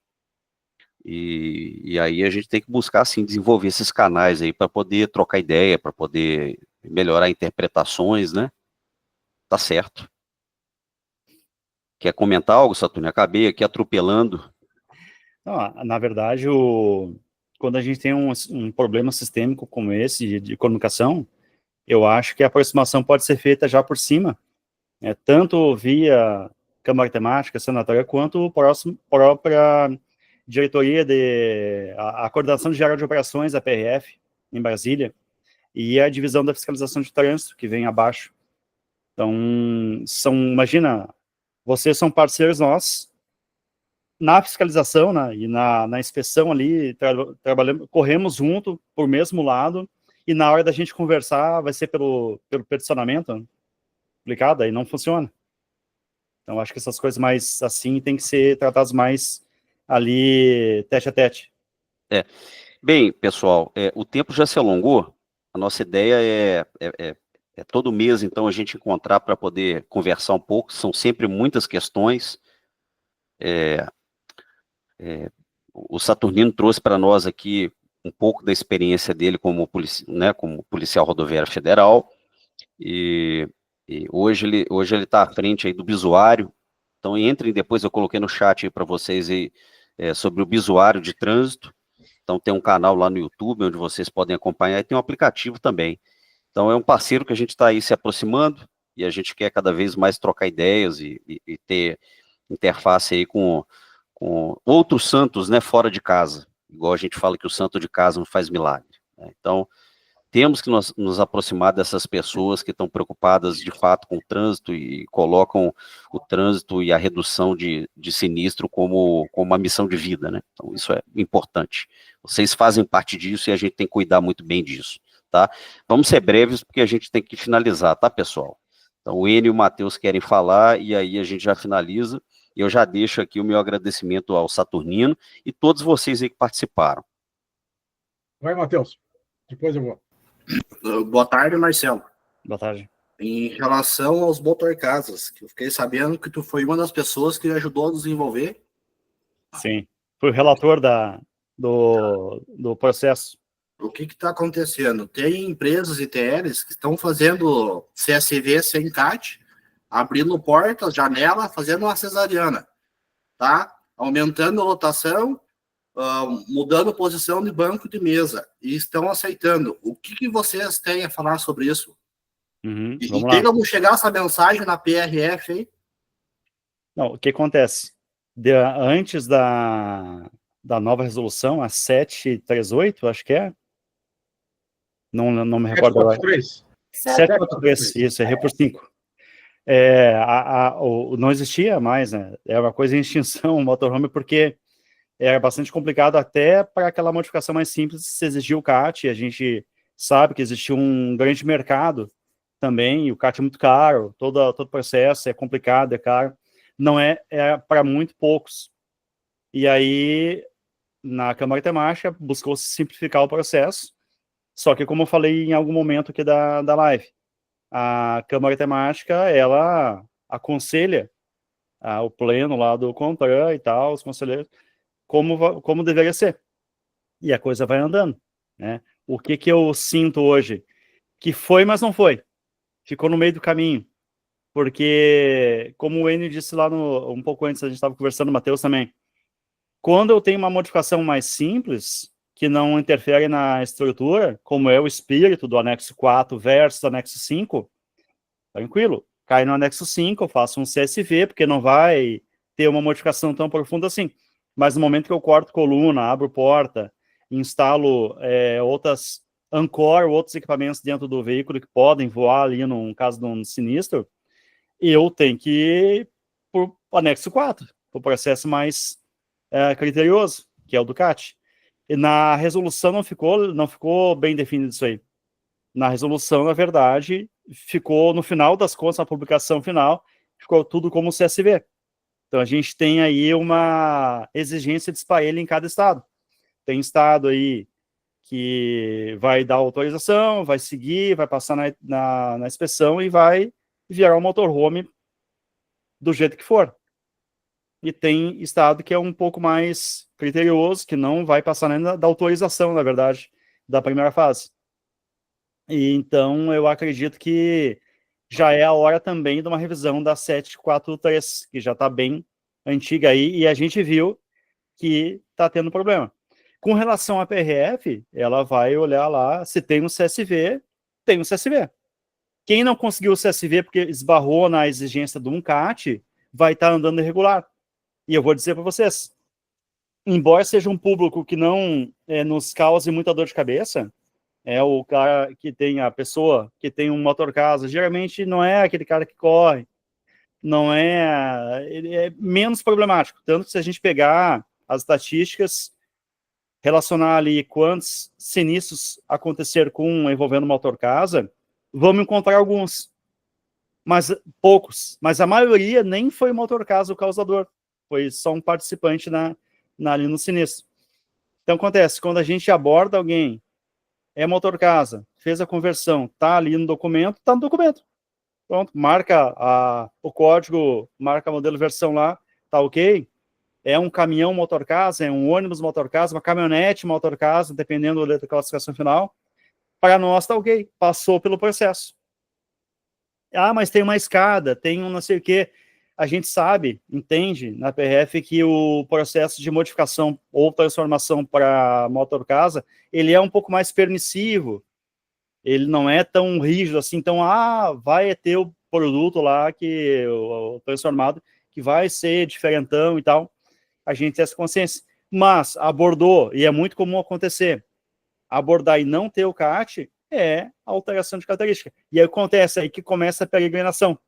Speaker 1: E aí a gente tem que buscar, assim, desenvolver esses canais aí para poder trocar ideia, para poder melhorar interpretações, né? Tá certo. Quer comentar algo, Saturno? Acabei aqui atropelando.
Speaker 2: Não, na verdade, quando a gente tem um problema sistêmico como esse de comunicação, eu acho que a aproximação pode ser feita já por cima, tanto via Câmara Temática, Senatória, quanto própria diretoria a coordenação de área de operações da PRF, em Brasília, e a divisão da fiscalização de trânsito, que vem abaixo. Então, imagina, vocês são parceiros nossos, na fiscalização, né, e na inspeção ali, trabalhamos, corremos junto, por mesmo lado, e na hora da gente conversar, vai ser pelo peticionamento, né, complicado, aí não funciona. Então, acho que essas coisas mais assim, tem que ser tratadas mais ali, tete a tete.
Speaker 1: Bem, pessoal, o tempo já se alongou, a nossa ideia é todo mês, então, a gente encontrar para poder conversar um pouco, são sempre muitas questões. O Saturnino trouxe para nós aqui um pouco da experiência dele como policial rodoviário federal, e hoje ele está à frente aí do bisuário. Então entrem depois, eu coloquei no chat aí para vocês aí, sobre o bisuário de trânsito. Então tem um canal lá no YouTube onde vocês podem acompanhar, e tem um aplicativo também. Então é um parceiro que a gente está aí se aproximando, e a gente quer cada vez mais trocar ideias e ter interface aí com outros santos, né, fora de casa, igual a gente fala que o santo de casa não faz milagre, né? Então, temos que nos aproximar dessas pessoas que estão preocupadas, de fato, com o trânsito e colocam o trânsito e a redução de sinistro como uma missão de vida, né? Então, isso é importante. Vocês fazem parte disso e a gente tem que cuidar muito bem disso, tá? Vamos ser breves, porque a gente tem que finalizar, tá, pessoal? Então, o Enio e o Matheus querem falar, e aí a gente já finaliza. Eu já deixo aqui o meu agradecimento ao Saturnino e todos vocês aí que participaram.
Speaker 4: Vai, Matheus. Depois eu vou.
Speaker 10: Boa tarde, Marcelo.
Speaker 2: Boa tarde.
Speaker 10: Em relação aos motorcasas, que eu fiquei sabendo que tu foi uma das pessoas que ajudou a desenvolver.
Speaker 2: Sim, fui o relator do processo.
Speaker 10: O que está acontecendo? Tem empresas ITLs que estão fazendo CSV sem CAT, abrindo portas, janela, fazendo uma cesariana, tá? Aumentando a lotação, mudando posição de banco de mesa, e estão aceitando. O que vocês têm a falar sobre isso?
Speaker 2: Uhum,
Speaker 10: e tem como chegar essa mensagem na PRF aí?
Speaker 2: Não, o que acontece? Antes da nova resolução, a 738, acho que é, não me recordo agora. 743, isso, errei por 5. Não existia mais, né? Era uma coisa em extinção o motorhome, porque era bastante complicado até para aquela modificação mais simples, se exigia o CAT, e a gente sabe que existia um grande mercado também, e o CAT é muito caro, todo o processo é complicado, é caro, não é para muito poucos. E aí, na Câmara Temática, buscou-se simplificar o processo, só que, como eu falei em algum momento aqui da live, a Câmara Temática, ela aconselha o pleno lá do CONTRAN e tal, os conselheiros, como deveria ser. E a coisa vai andando, né? O que eu sinto hoje? Que foi, mas não foi. Ficou no meio do caminho. Porque, como o Enio disse lá um pouco antes, a gente estava conversando, o Matheus também, quando eu tenho uma modificação mais simples, que não interferem na estrutura, como é o espírito do anexo 4 versus anexo 5, tranquilo, cai no anexo 5, eu faço um CSV, porque não vai ter uma modificação tão profunda assim. Mas no momento que eu corto coluna, abro porta, instalo outras Ancor, outros equipamentos dentro do veículo que podem voar ali no caso de um sinistro, eu tenho que ir para o anexo 4, o processo mais criterioso, que é o do CAT. E na resolução não ficou bem definido isso aí. Na resolução, na verdade, ficou, no final das contas, na publicação final, ficou tudo como CSV. Então, a gente tem aí uma exigência de esparelho em cada estado. Tem estado aí que vai dar autorização, vai seguir, vai passar na inspeção e vai virar um motorhome do jeito que for. E tem estado que é um pouco mais criterioso, que não vai passar nem da autorização, na verdade, da primeira fase. E então, eu acredito que já é a hora também de uma revisão da 743, que já está bem antiga aí, e a gente viu que está tendo problema. Com relação à PRF, ela vai olhar lá, se tem um CSV, tem um CSV. Quem não conseguiu o CSV porque esbarrou na exigência do UNCAT, vai estar andando irregular. E eu vou dizer para vocês, embora seja um público que não nos cause muita dor de cabeça, o cara que tem, a pessoa que tem um motorcasa, geralmente não é aquele cara que corre, ele é menos problemático. Tanto que se a gente pegar as estatísticas, relacionar ali quantos sinistros aconteceram envolvendo motorcasa, vamos encontrar alguns, mas poucos. Mas a maioria nem foi motorcasa o causador, foi só um participante ali no sinistro. Então acontece, quando a gente aborda alguém, motorcasa, fez a conversão, tá ali no documento, tá no documento. Pronto, marca o código, marca a modelo versão lá, tá ok? É um caminhão motorcasa, é um ônibus motorcasa, uma caminhonete motorcasa, dependendo da classificação final. Para nós tá ok, passou pelo processo. Ah, mas tem uma escada, tem um não sei o quê. A gente sabe, entende na PRF que o processo de modificação ou transformação para motorcasa, ele é um pouco mais permissivo. Ele não é tão rígido assim, então, vai ter o produto lá, o transformado, que vai ser diferentão e tal. A gente tem essa consciência. Mas abordou, e é muito comum acontecer, abordar e não ter o CAT é alteração de característica. E aí acontece aí que começa a peregrinação.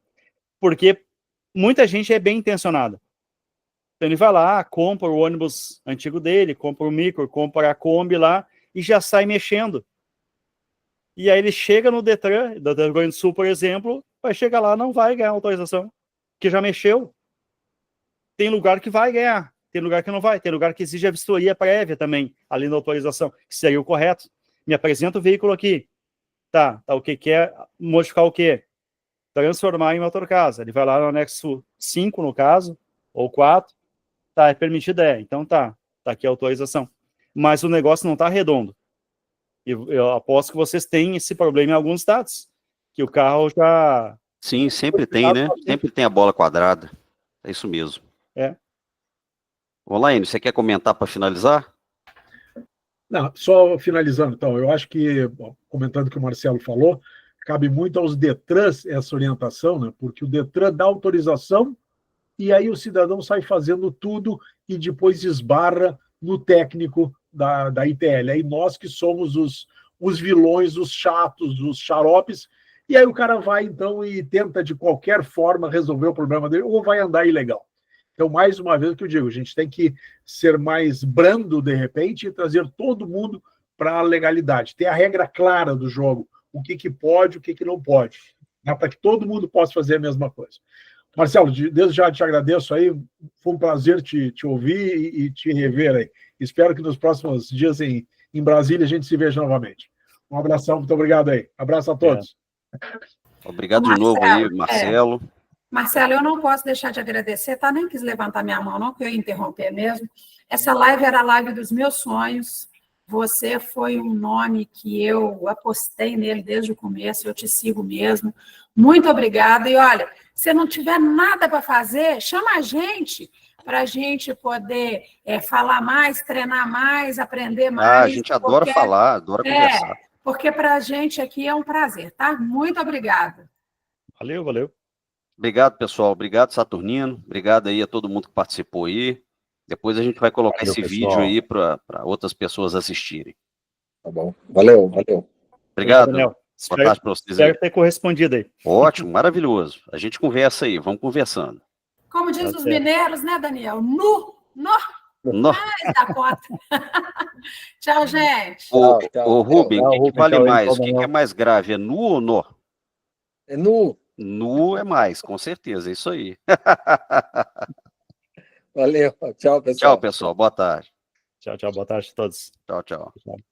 Speaker 2: Porque muita gente é bem intencionada. Então ele vai lá, compra o ônibus antigo dele, compra o micro, compra a Kombi lá, e já sai mexendo. E aí ele chega no Detran, do Rio Grande do Sul, por exemplo, vai chegar lá, não vai ganhar autorização, porque já mexeu. Tem lugar que vai ganhar, tem lugar que não vai, tem lugar que exige a vistoria prévia também, além da autorização, que seria o correto. Me apresenta o veículo aqui. Tá, o que quer modificar o quê? Transformar em motorcasa. Ele vai lá no anexo 5, no caso, ou 4. Tá, é permitido, então tá aqui a autorização. Mas o negócio não tá redondo. Eu aposto que vocês têm esse problema em alguns estados, que o carro já...
Speaker 1: Sim, sempre tem, né? Sempre tem a bola quadrada. É isso mesmo. Olaine, você quer comentar para finalizar?
Speaker 4: Não, só finalizando, então, eu acho que, comentando o que o Marcelo falou, cabe muito aos Detrans essa orientação, né? Porque o Detran dá autorização e aí o cidadão sai fazendo tudo e depois esbarra no técnico da ITL. Aí nós que somos os vilões, os chatos, os xaropes, e aí o cara vai, então, e tenta de qualquer forma resolver o problema dele, ou vai andar ilegal. Então, mais uma vez, o que eu digo, a gente tem que ser mais brando, de repente, e trazer todo mundo para a legalidade. Ter a regra clara do jogo, o que pode, o que não pode, né, para que todo mundo possa fazer a mesma coisa. Marcelo, desde já te agradeço aí, foi um prazer te ouvir e te rever aí. Espero que nos próximos dias em Brasília a gente se veja novamente. Um abração, muito obrigado aí. Abraço a todos.
Speaker 1: Obrigado de novo aí, Marcelo.
Speaker 3: Marcelo, eu não posso deixar de agradecer, tá? Nem quis levantar minha mão, não, que eu ia interromper mesmo. Essa live era a live dos meus sonhos. Você foi um nome que eu apostei nele desde o começo, eu te sigo mesmo. Muito obrigada. E olha, se não tiver nada para fazer, chama a gente. para a gente poder falar mais, treinar mais, aprender mais.
Speaker 1: Ah, a gente adora falar, adora conversar.
Speaker 3: Porque para a gente aqui é um prazer, tá? Muito obrigada.
Speaker 2: Valeu, valeu.
Speaker 1: Obrigado, pessoal. Obrigado, Saturnino. Obrigado aí a todo mundo que participou aí. Depois a gente vai colocar
Speaker 2: Valeu,
Speaker 1: esse
Speaker 2: pessoal.
Speaker 1: vídeo aí para outras pessoas assistirem.
Speaker 8: Tá bom. Valeu, valeu.
Speaker 1: Obrigado.
Speaker 2: Daniel.
Speaker 1: Boa tarde para vocês aí.
Speaker 2: Espero ter correspondido aí.
Speaker 1: Ótimo, maravilhoso. A gente conversa aí, vamos conversando.
Speaker 3: Como diz
Speaker 2: Tá
Speaker 3: os
Speaker 2: certo.
Speaker 3: mineiros, né, Daniel?
Speaker 1: No-
Speaker 3: Mais da cota. Tchau, gente.
Speaker 1: Ô,
Speaker 8: tchau.
Speaker 1: ô, Rubem,
Speaker 2: Tchau,
Speaker 1: o que
Speaker 2: Rubem,
Speaker 1: vale
Speaker 2: tchau,
Speaker 1: mais?
Speaker 2: tchau,
Speaker 1: O que
Speaker 2: Daniel.
Speaker 1: é mais grave? É nu ou nó?
Speaker 8: É nu.
Speaker 1: Nu é mais, com certeza, é isso aí.
Speaker 8: Valeu. Tchau, pessoal.
Speaker 1: Tchau, pessoal. Boa tarde.
Speaker 2: Tchau, tchau. Boa tarde a todos.
Speaker 1: Tchau, tchau.
Speaker 2: Obrigado.